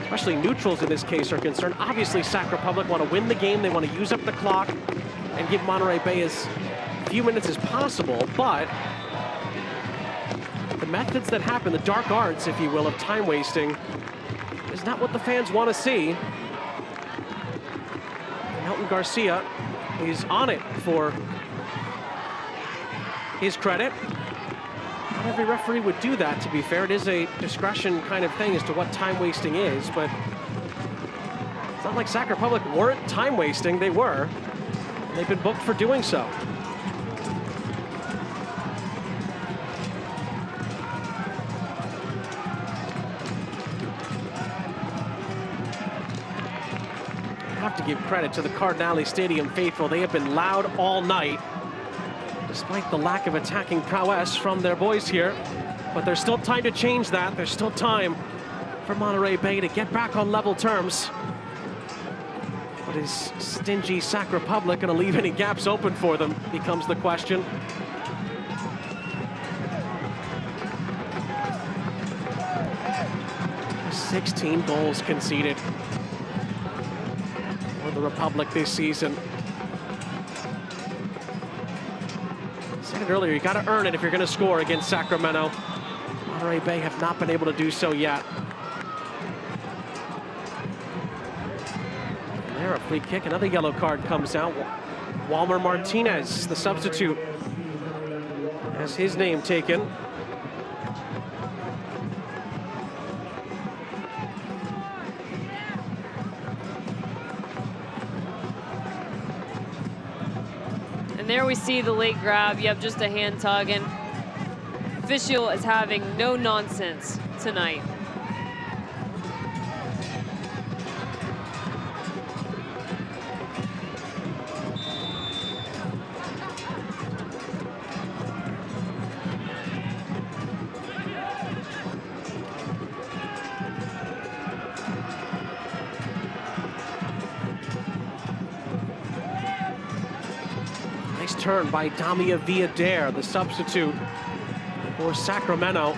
especially neutrals in this case are concerned. Obviously, Sac Republic want to win the game. They want to use up the clock and give Monterey Bay as few minutes as possible, but the methods that happen, the dark arts, if you will, of time wasting is not what the fans want to see. And Elton Garcia is on it for his credit. Not every referee would do that, to be fair. It is a discretion kind of thing as to what time wasting is, but it's not like Sac Republic weren't time wasting. They were, and they've been booked for doing so. Have to give credit to the Cardinale Stadium faithful. They have been loud all night, despite the lack of attacking prowess from their boys here. But there's still time to change that. There's still time for Monterey Bay to get back on level terms. But is stingy Sac Republic going to leave any gaps open for them, becomes the question. 16 goals conceded for the Republic this season. I said it earlier, you got to earn it if you're going to score against Sacramento. Monterey Bay have not been able to do so yet. And there, a free kick, another yellow card comes out. Walmer Martinez, the substitute, has his name taken. And there we see the late grab. You have just a hand tug, and official is having no nonsense tonight. Nice turn by Damia Villadere, the substitute for Sacramento.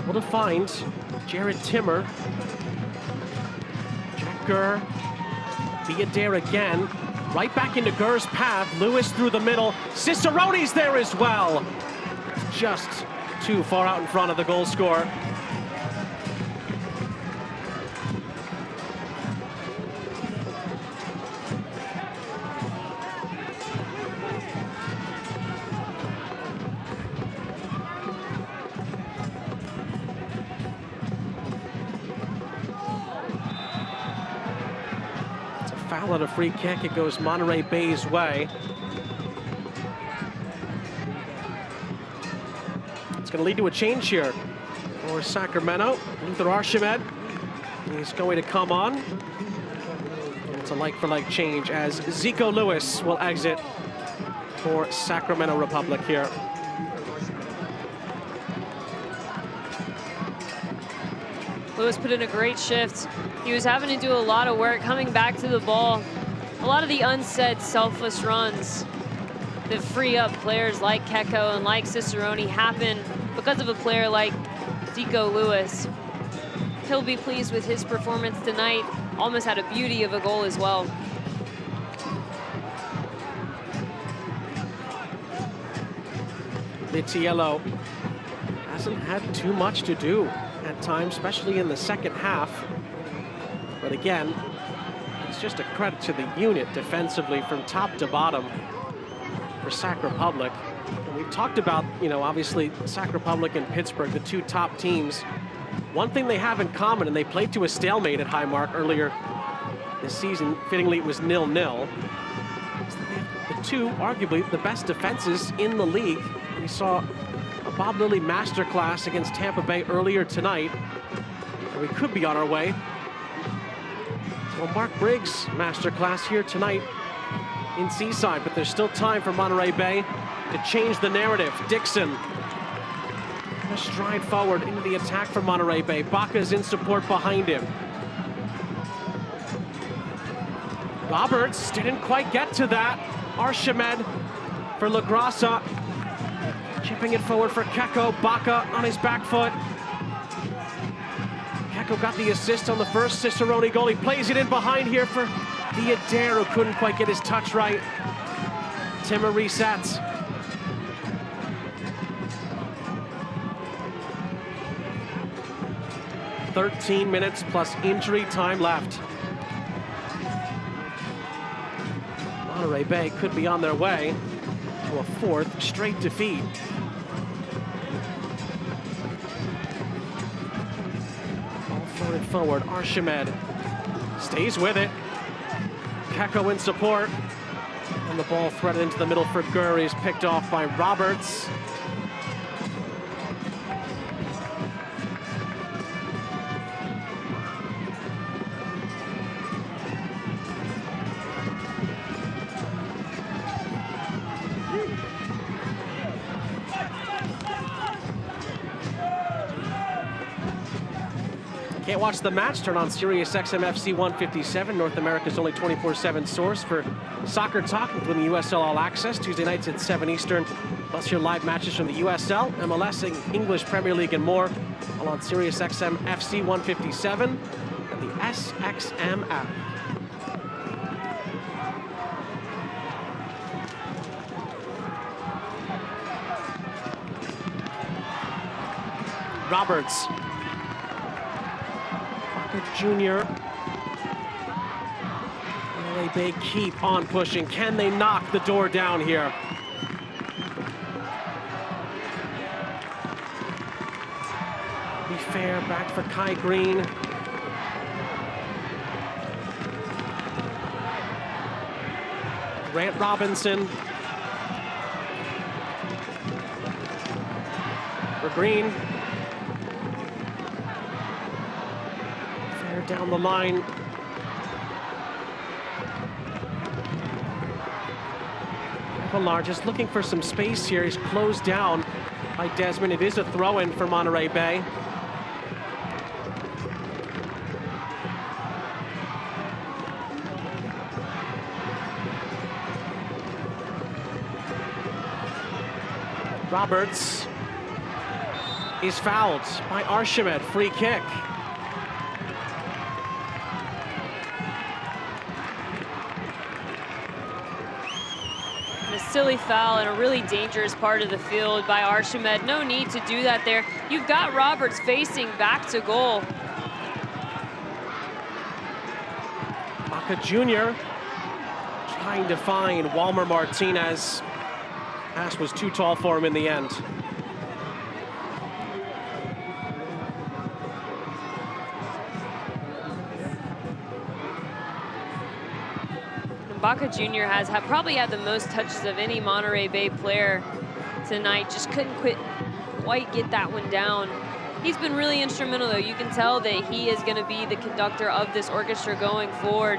Able to find Jared Timmer. Jack Gurr. Villadere again. Right back into Gurr's path. Lewis through the middle. Cicerone's there as well. Just too far out in front of the goal scorer. Foul on a free kick. It goes Monterey Bay's way. It's going to lead to a change here for Sacramento. Luther Archimed is going to come on. And it's a like-for-like change as Zico Lewis will exit for Sacramento Republic here. Lewis put in a great shift. He was having to do a lot of work coming back to the ball. A lot of the unsaid selfless runs that free up players like Keko and like Cicerone happen because of a player like Zico Lewis. He'll be pleased with his performance tonight. Almost had a beauty of a goal as well. Vitiello hasn't had too much to do at times, especially in the second half. But again, it's just a credit to the unit defensively from top to bottom for Sac Republic. And we've talked about, you know, obviously Sac Republic and Pittsburgh, the two top teams. One thing they have in common, and they played to a stalemate at Highmark earlier this season, fittingly it was 0-0, is that they have the two, arguably, the best defenses in the league. We saw a Bob Lilly masterclass against Tampa Bay earlier tonight, and we could be on our way to a Mark Briggs masterclass here tonight in Seaside, but there's still time for Monterey Bay to change the narrative. Dixon, a stride forward into the attack for Monterey Bay. Baca's in support behind him. Roberts didn't quite get to that. Archimed for LaGrassa. Chipping it forward for Keko. Baca on his back foot. Keko got the assist on the first Cicerone goal. He plays it in behind here for Villadere, who couldn't quite get his touch right. Timmer resets. "13 minutes plus injury time left. Monterey Bay could be on their way to a fourth straight defeat. Ball floated forward. Archimed stays with it. Keko in support. And the ball threaded into the middle for Gurr. Is picked off by Roberts. Can't watch the match? Turn on Sirius XM FC 157, North America's only 24/7 source for soccer talk, including USL All Access, Tuesday nights at 7 Eastern. Plus your live matches from the USL, MLS, English Premier League, and more, all on SiriusXM FC 157 and the SXM app. Roberts. Jr. Monterey Bay keep on pushing. Can they knock the door down here? Be fair, back for Kai Green. Grant Robinson. For Green. Down the line. Villar just looking for some space here. He's closed down by Desmond. It is a throw-in for Monterey Bay. Roberts is fouled by Archimed. Free kick. Silly foul in a really dangerous part of the field by Archimed. No need to do that there. You've got Roberts facing back to goal. Baca Jr. trying to find Walmer Martinez. Pass was too tall for him in the end. Baca Jr. has probably had the most touches of any Monterey Bay player tonight. Just couldn't quite get that one down. He's been really instrumental, though. You can tell that he is going to be the conductor of this orchestra going forward.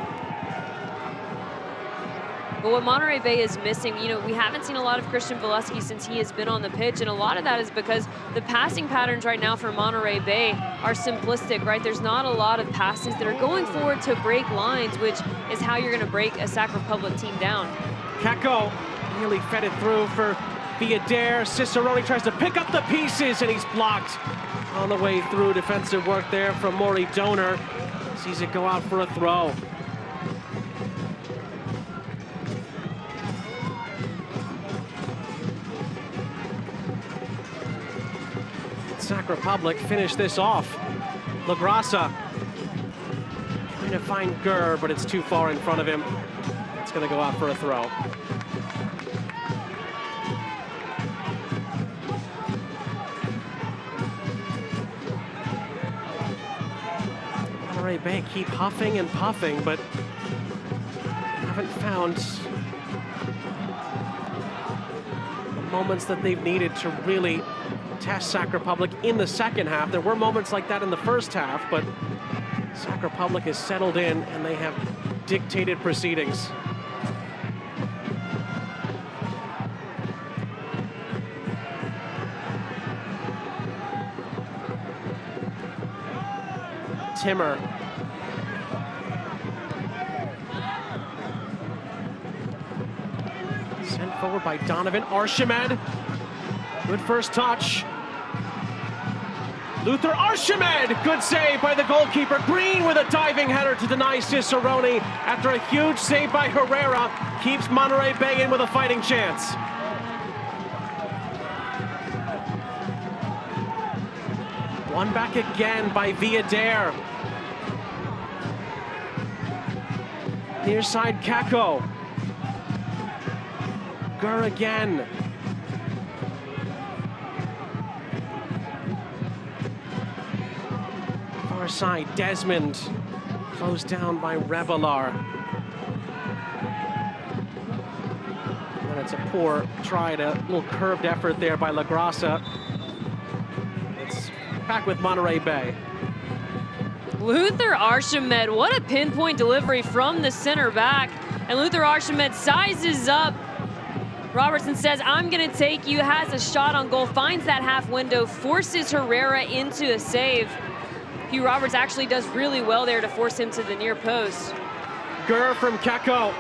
But what Monterey Bay is missing, you know, we haven't seen a lot of Christian Valesky since he has been on the pitch, and a lot of that is because the passing patterns right now for Monterey Bay are simplistic, right? There's not a lot of passes that are going forward to break lines, which is how you're going to break a Sac Republic team down. Keko nearly fed it through for Villader. Cicerone tries to pick up the pieces, and he's blocked on the way through. Defensive work there from Maury Donor. Sees it go out for a throw. Sac Republic finish this off. LaGrassa trying to find Gurr, but it's too far in front of him. It's going to go out for a throw. Monterey Bay keep huffing and puffing, but haven't found the moments that they've needed to really test Sac Republic in the second half. There were moments like that in the first half, but Sac Republic has settled in and they have dictated proceedings. Timmer. Sent forward by Donovan Archimed. Good first touch. Luther Archimed, good save by the goalkeeper. Green with a diving header to deny Cicerone after a huge save by Herrera. Keeps Monterey Bay in with a fighting chance. One back again by Villader. Near side Keko. Gurr again. Far side, Desmond. Closed down by Revelar. And it's a poor try, a little curved effort there by LaGrassa. It's back with Monterey Bay. Luther Archimed, what a pinpoint delivery from the center back. And Luther Archimed sizes up. Robertson says, I'm gonna take you, has a shot on goal, finds that half window, forces Herrera into a save. Hugh Roberts actually does really well there to force him to the near post. Gurr from Keko.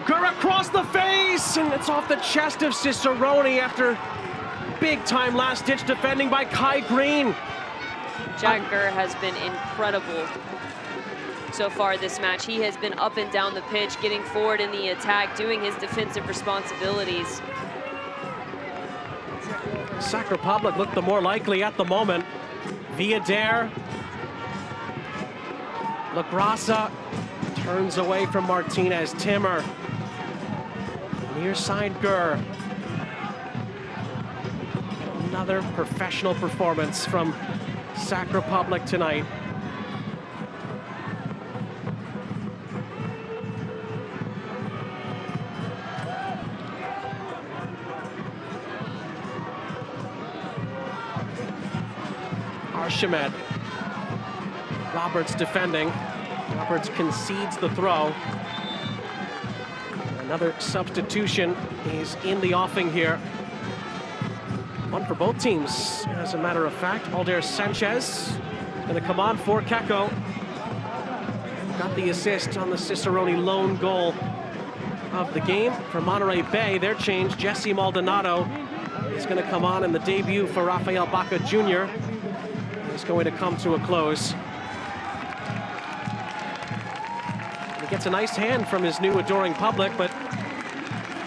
Gur across the face, and it's off the chest of Cicerone after big time last-ditch defending by Kai Green. Jack Gur has been incredible so far this match. He has been up and down the pitch, getting forward in the attack, doing his defensive responsibilities. Sac Republic looked the more likely at the moment. Villader. LaGrassa turns away from Martinez. Timmer. Near side Gur. Another professional performance from Sac Republic tonight. Archimed. Roberts defending. Roberts concedes the throw. Another substitution. He's in the offing here. One for both teams, as a matter of fact. Alder Sanchez going to come on for Keko. Got the assist on the Cicerone lone goal of the game. For Monterey Bay, their change, Jesse Maldonado is going to come on in the debut for Rafael Baca Jr. It's going to come to a close. He gets a nice hand from his new adoring public, but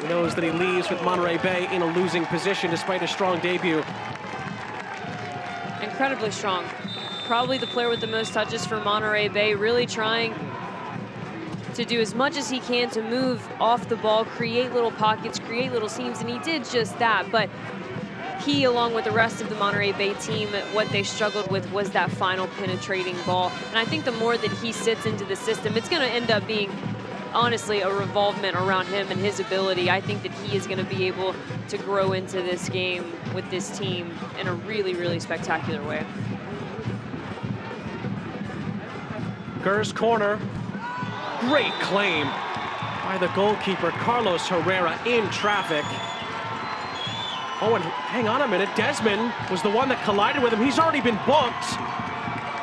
he knows that he leaves with Monterey Bay in a losing position despite a strong debut. Incredibly strong. Probably the player with the most touches for Monterey Bay, really trying to do as much as he can to move off the ball, create little pockets, create little seams, and he did just that. But he, along with the rest of the Monterey Bay team, what they struggled with was that final penetrating ball. And I think the more that he sits into the system, it's going to end up being, honestly, a revolvement around him and his ability. I think that he is going to be able to grow into this game with this team in a really, really spectacular way. Gur's corner. Great claim by the goalkeeper, Carlos Herrera, in traffic. Oh, and hang on a minute, Desmond was the one that collided with him. He's already been booked.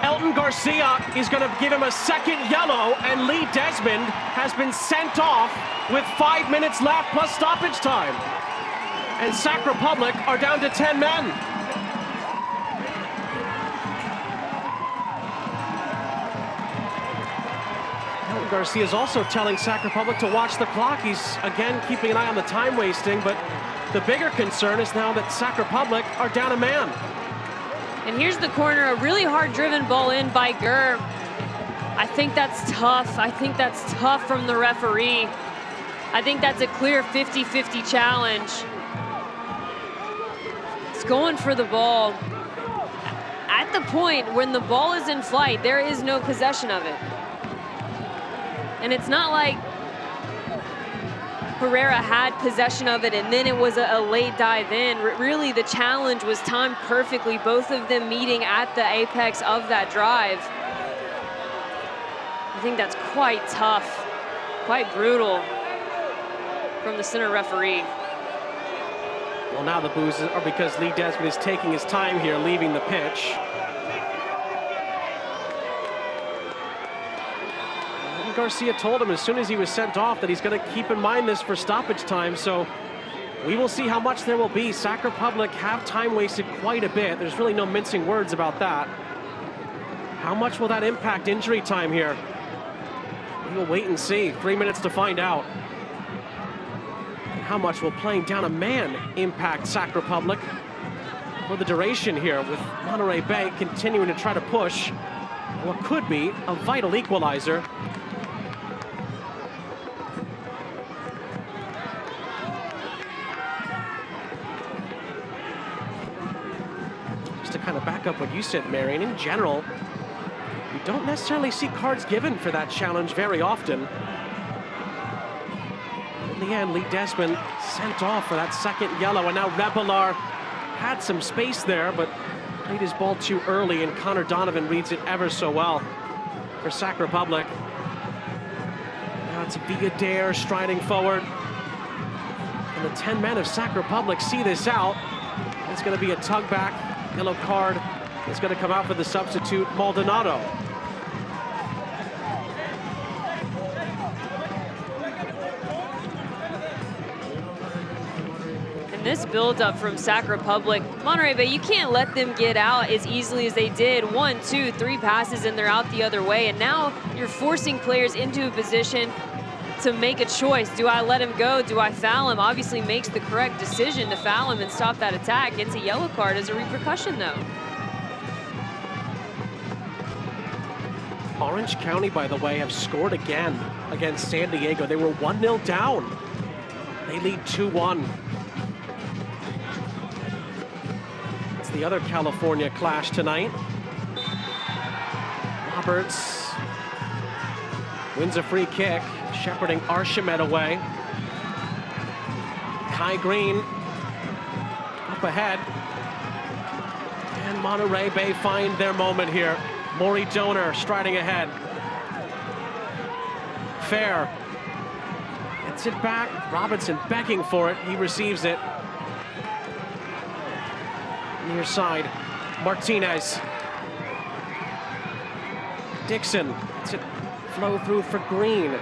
Elton Garcia is going to give him a second yellow, and Lee Desmond has been sent off with 5 minutes left plus stoppage time. And Sac Republic are down to 10 men. Elton Garcia is also telling Sac Republic to watch the clock. He's, again, keeping an eye on the time wasting, but the bigger concern is now that Sac Republic are down a man. And here's the corner, a really hard-driven ball in by Gur. I think that's tough. I think that's tough from the referee. I think that's a clear 50-50 challenge. It's going for the ball. At the point when the ball is in flight, there is no possession of it. And it's not like Herrera had possession of it and then it was a late dive in. Really, the challenge was timed perfectly, both of them meeting at the apex of that drive. I think that's quite tough, quite brutal from the center referee. Well, now the boos are because Lee Desmond is taking his time here, leaving the pitch. Garcia told him as soon as he was sent off that he's going to keep in mind this for stoppage time, so we will see how much there will be. Sac Republic have time wasted quite a bit. There's really no mincing words about that. How much will that impact injury time here? We will wait and see. 3 minutes to find out. And how much will playing down a man impact Sac Republic for the duration here, with Monterey Bay continuing to try to push what could be a vital equalizer. To kind of back up what you said, Marion, in general, we don't necessarily see cards given for that challenge very often. In the end, Lee Desmond sent off for that second yellow, and now Rebelar had some space there, but played his ball too early, and Connor Donovan reads it ever so well for Sac Republic. Now it's Villader striding forward. And the 10 men of Sac Republic see this out. It's going to be a tug back. Yellow card is going to come out for the substitute, Maldonado. this build-up from Sac Republic, Monterey Bay, you can't let them get out as easily as they did. 1, 2, 3 passes and they're out the other way. And now you're forcing players into a position to make a choice. Do I let him go? Do I foul him? Obviously makes the correct decision to foul him and stop that attack. Gets a yellow card as a repercussion, though. Orange County, by the way, have scored again against San Diego. They were 1-0 down. They lead 2-1. It's the other California clash tonight. Roberts wins a free kick, shepherding Archimed away. Kai Green up ahead. And Monterey Bay find their moment here. Maury Donor striding ahead. Fair gets it back. Robinson begging for it. He receives it. Near side, Martinez. Dixon lets it flow through for Green.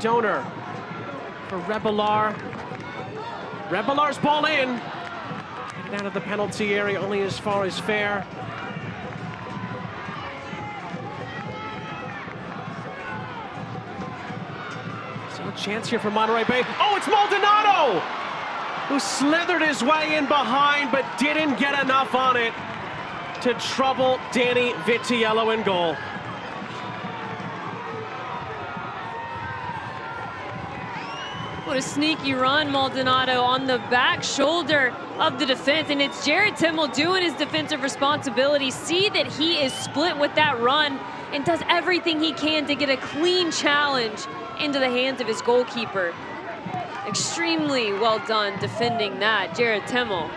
Donor for Rebelar. Rebelar's ball in. Taken out of the penalty area, only as far as Fair. Chance here for Monterey Bay. Oh, it's Maldonado, who slithered his way in behind, but didn't get enough on it to trouble Danny Vitiello in goal. What a sneaky run, Maldonado on the back shoulder of the defense, and it's Jared Timmel doing his defensive responsibility. See that he is split with that run and does everything he can to get a clean challenge into the hands of his goalkeeper. Extremely well done defending that, Jared Timmel.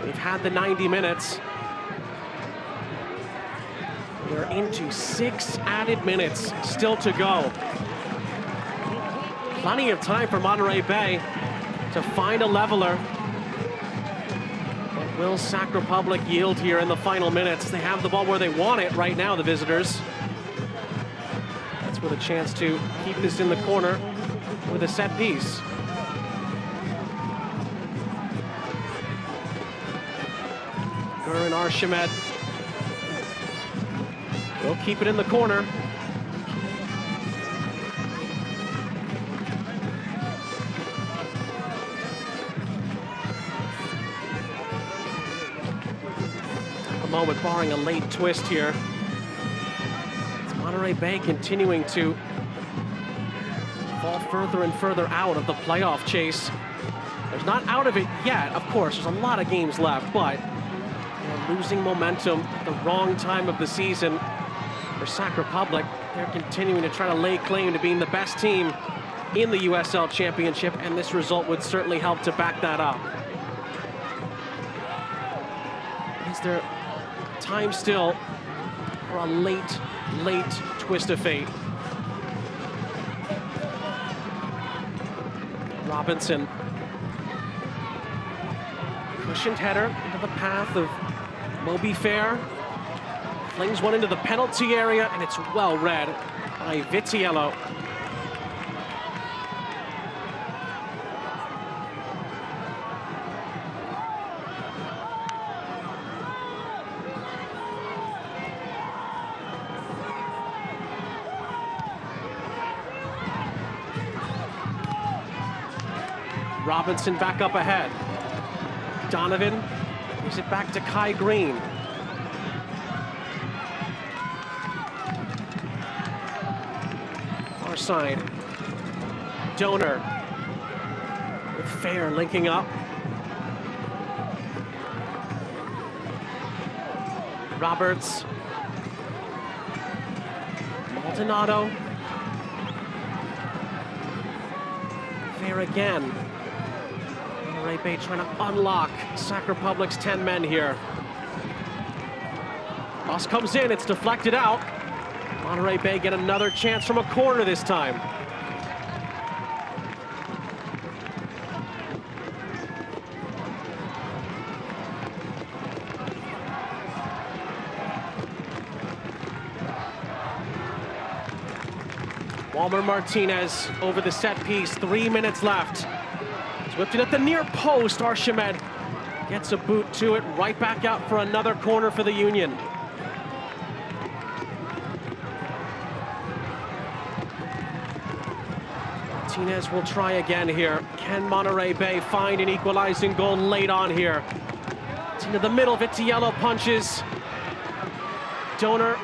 We've had the 90 minutes. We're into 6 added minutes still to go. Plenty of time for Monterey Bay to find a leveler. But will Sac Republic yield here in the final minutes? They have the ball where they want it right now, the visitors. With a chance to keep this in the corner with a set piece. Gurr and Archimed will keep it in the corner. A moment barring a late twist here. Monterey Bay continuing to fall further and further out of the playoff chase. There's not out of it yet, of course. There's a lot of games left, but they're losing momentum at the wrong time of the season for Sac Republic. They're continuing to try to lay claim to being the best team in the USL Championship, and this result would certainly help to back that up. Is there time still for a late twist of fate? Robinson. Cushioned header into the path of Moby Fair. Flings one into the penalty area, and it's well read by Vitiello. Robinson back up ahead. Donovan gives it back to Kai Green. Far side. Donor with Fair linking up. Roberts. Maldonado. Fair again. Monterey Bay trying to unlock Sac Republic's 10 men here. Cross comes in, it's deflected out. Monterey Bay get another chance from a corner this time. Walmer Martinez over the set piece, 3 minutes left. He's whipped it at the near post. Archimed gets a boot to it, right back out for another corner for the Union. Martinez will try again here. Can Monterey Bay find an equalizing goal late on here? It's into the middle, Vitiello punches. Donor,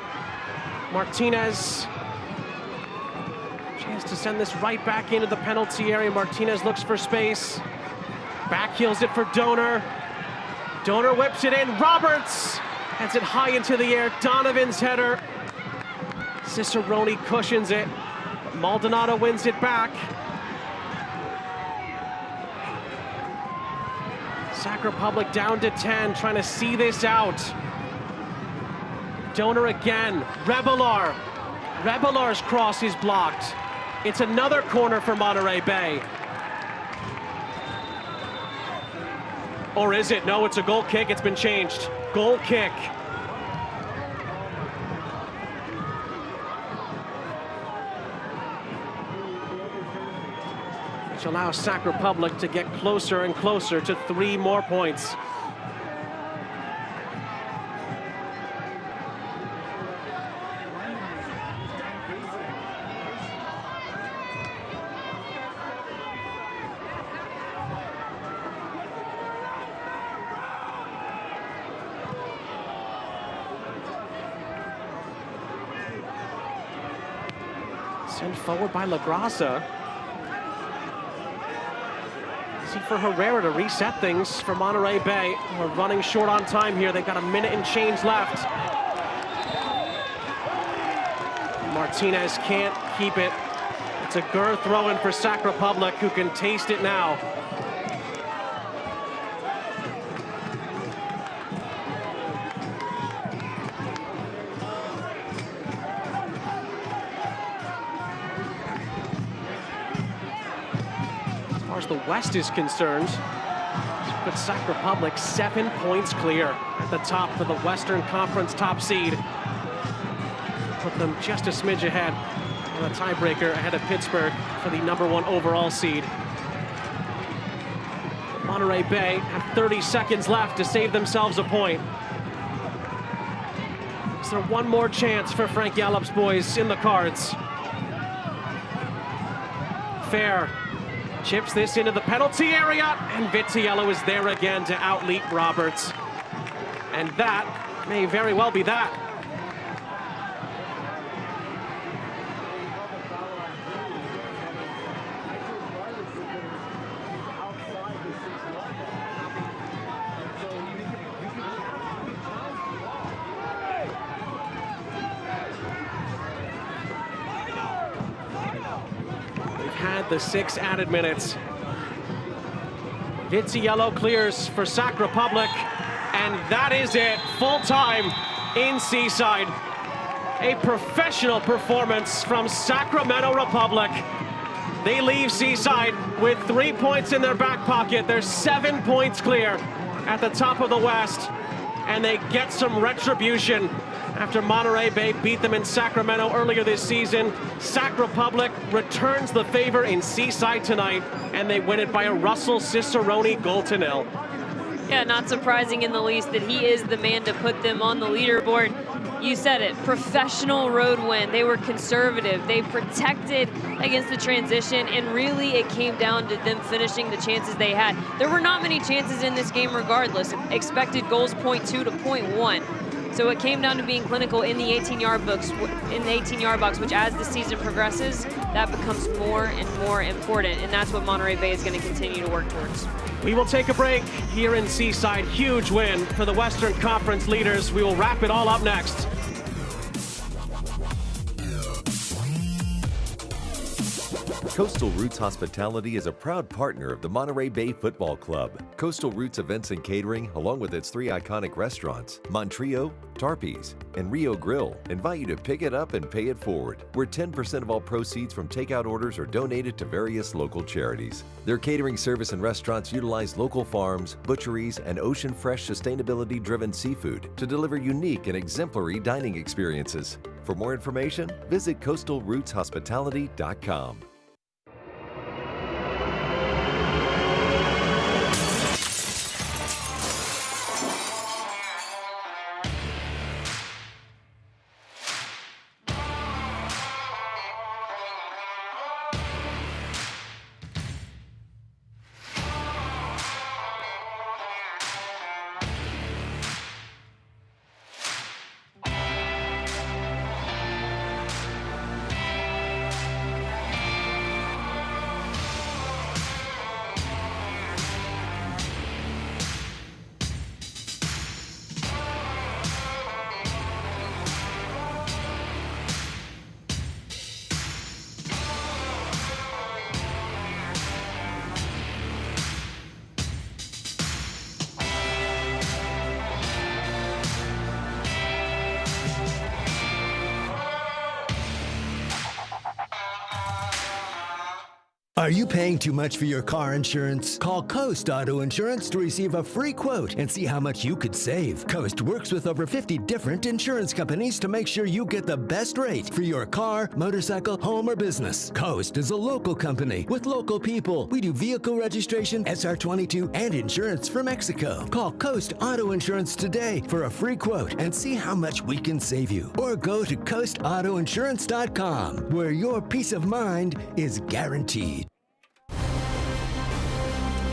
Martinez. Chance to send this right back into the penalty area. Martinez looks for space. Backheels it for Donor. Donor whips it in. Roberts heads it high into the air. Donovan's header. Cicerone cushions it. But Maldonado wins it back. Sac Republic down to 10, trying to see this out. Donor again. Revelar. Revelar's cross is blocked. It's another corner for Monterey Bay. Or is it? No, it's a goal kick. It's been changed. Goal kick. Which allows Sac Republic to get closer and closer to 3 more points. Sent forward by LaGraza. Easy for Herrera to reset things for Monterey Bay. We're running short on time here. They've got a minute and change left. Martinez can't keep it. It's a Gurr throw-in for Sac Republic, who can taste it now. As far as the West is concerned, put Sac Republic 7 points clear at the top for the Western Conference top seed. Put them just a smidge ahead on a tiebreaker ahead of Pittsburgh for the #1 overall seed. Monterey Bay have 30 seconds left to save themselves a point. Is there one more chance for Frank Yallop's boys in the cards? Fair chips this into the penalty area, and Vitiello is there again to outleap Roberts. And that may very well be that. Had the 6 added minutes. Vitiello clears for Sac Republic, and that is it. Full time in Seaside. A professional performance from Sacramento Republic. They leave Seaside with 3 points in their back pocket. They're 7 points clear at the top of the West, and they get some retribution after Monterey Bay beat them in Sacramento earlier this season. Sac Republic returns the favor in Seaside tonight, and they win it by a Russell Cicerone goal to nil. Yeah, not surprising in the least that he is the man to put them on the leaderboard. You said it, professional road win. They were conservative. They protected against the transition, and really it came down to them finishing the chances they had. There were not many chances in this game regardless. Expected goals 0.2 to 0.1. So it came down to being clinical in the 18-yard box, which as the season progresses, that becomes more and more important, and that's what Monterey Bay is going to continue to work towards. We will take a break here in Seaside. Huge win for the Western Conference leaders. We will wrap it all up next. Coastal Roots Hospitality is a proud partner of the Monterey Bay Football Club. Coastal Roots Events and Catering, along with its 3 iconic restaurants, Monterey, Tarpe's, and Rio Grill, invite you to pick it up and pay it forward, where 10% of all proceeds from takeout orders are donated to various local charities. Their catering service and restaurants utilize local farms, butcheries, and ocean-fresh, sustainability-driven seafood to deliver unique and exemplary dining experiences. For more information, visit coastalrootshospitality.com. Are you paying too much for your car insurance? Call Coast Auto Insurance to receive a free quote and see how much you could save. Coast works with over 50 different insurance companies to make sure you get the best rate for your car, motorcycle, home, or business. Coast is a local company with local people. We do vehicle registration, SR22, and insurance for Mexico. Call Coast Auto Insurance today for a free quote and see how much we can save you. Or go to coastautoinsurance.com, where your peace of mind is guaranteed.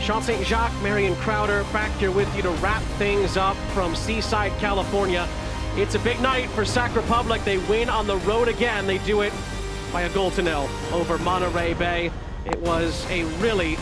Sean St. Jacques, Marion Crowder, back here with you to wrap things up from Seaside, California. It's a big night for Sac Republic. They win on the road again. They do it by a 0-0 over Monterey Bay. It was a really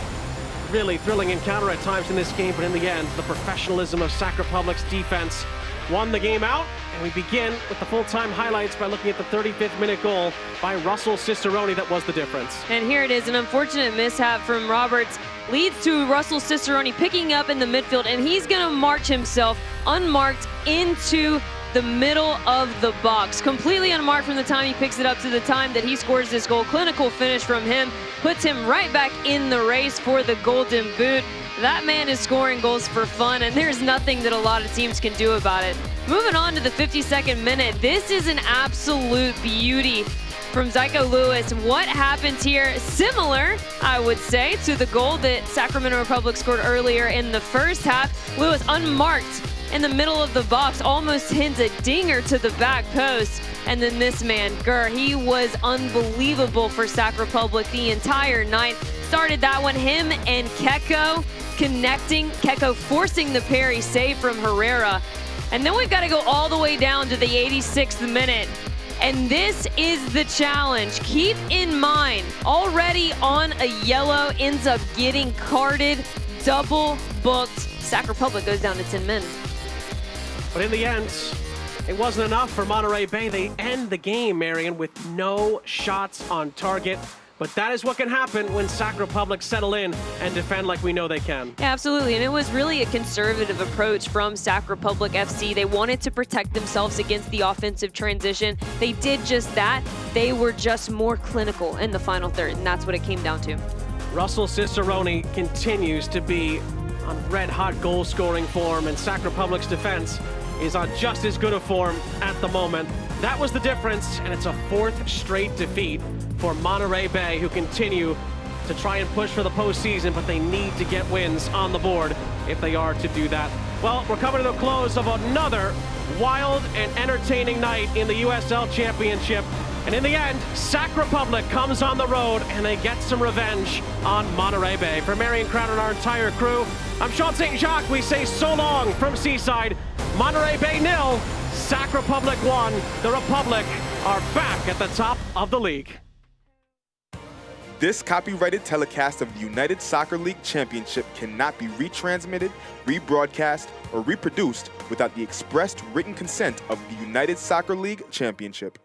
thrilling encounter at times in this game, but in the end, the professionalism of Sac Republic's defense won the game out. And we begin with the full-time highlights by looking at the 35th minute goal by Russell Cicerone. That was the difference. And here it is, an unfortunate mishap from Roberts leads to Russell Cicerone picking up in the midfield, and he's going to march himself unmarked into the middle of the box. Completely unmarked from the time he picks it up to the time that he scores this goal. Clinical finish from him puts him right back in the race for the Golden Boot. That man is scoring goals for fun, and there's nothing that a lot of teams can do about it. Moving on to the 52nd minute, this is an absolute beauty from Zyko Lewis. What happens here? Similar, I would say, to the goal that Sacramento Republic scored earlier in the first half. Lewis unmarked in the middle of the box, almost hits a dinger to the back post. And then this man, Gurr, he was unbelievable for Sac Republic the entire night. Started that one, him and Keko connecting, Keko forcing the parry save from Herrera. And then we've got to go all the way down to the 86th minute. And this is the challenge. Keep in mind, already on a yellow, ends up getting carded, double booked. Sac Republic goes down to 10 men. But in the end, it wasn't enough for Monterey Bay. They end the game, Marion, with no shots on target. But that is what can happen when Sac Republic settle in and defend like we know they can. Yeah, absolutely, and it was really a conservative approach from Sac Republic FC. They wanted to protect themselves against the offensive transition. They did just that. They were just more clinical in the final third, and that's what it came down to. Russell Cicerone continues to be on red-hot goal-scoring form, and Sac Republic's defense is on just as good a form at the moment. That was the difference, and it's a fourth straight defeat for Monterey Bay, who continue to try and push for the postseason, but they need to get wins on the board if they are to do that. Well, we're coming to the close of another wild and entertaining night in the USL Championship. And in the end, Sac Republic comes on the road and they get some revenge on Monterey Bay. For Marion Crowder and our entire crew, I'm Sean St. Jacques. We say so long from Seaside. Monterey Bay 0, Sac Republic 1. The Republic are back at the top of the league. This copyrighted telecast of the United Soccer League Championship cannot be retransmitted, rebroadcast, or reproduced without the expressed written consent of the United Soccer League Championship.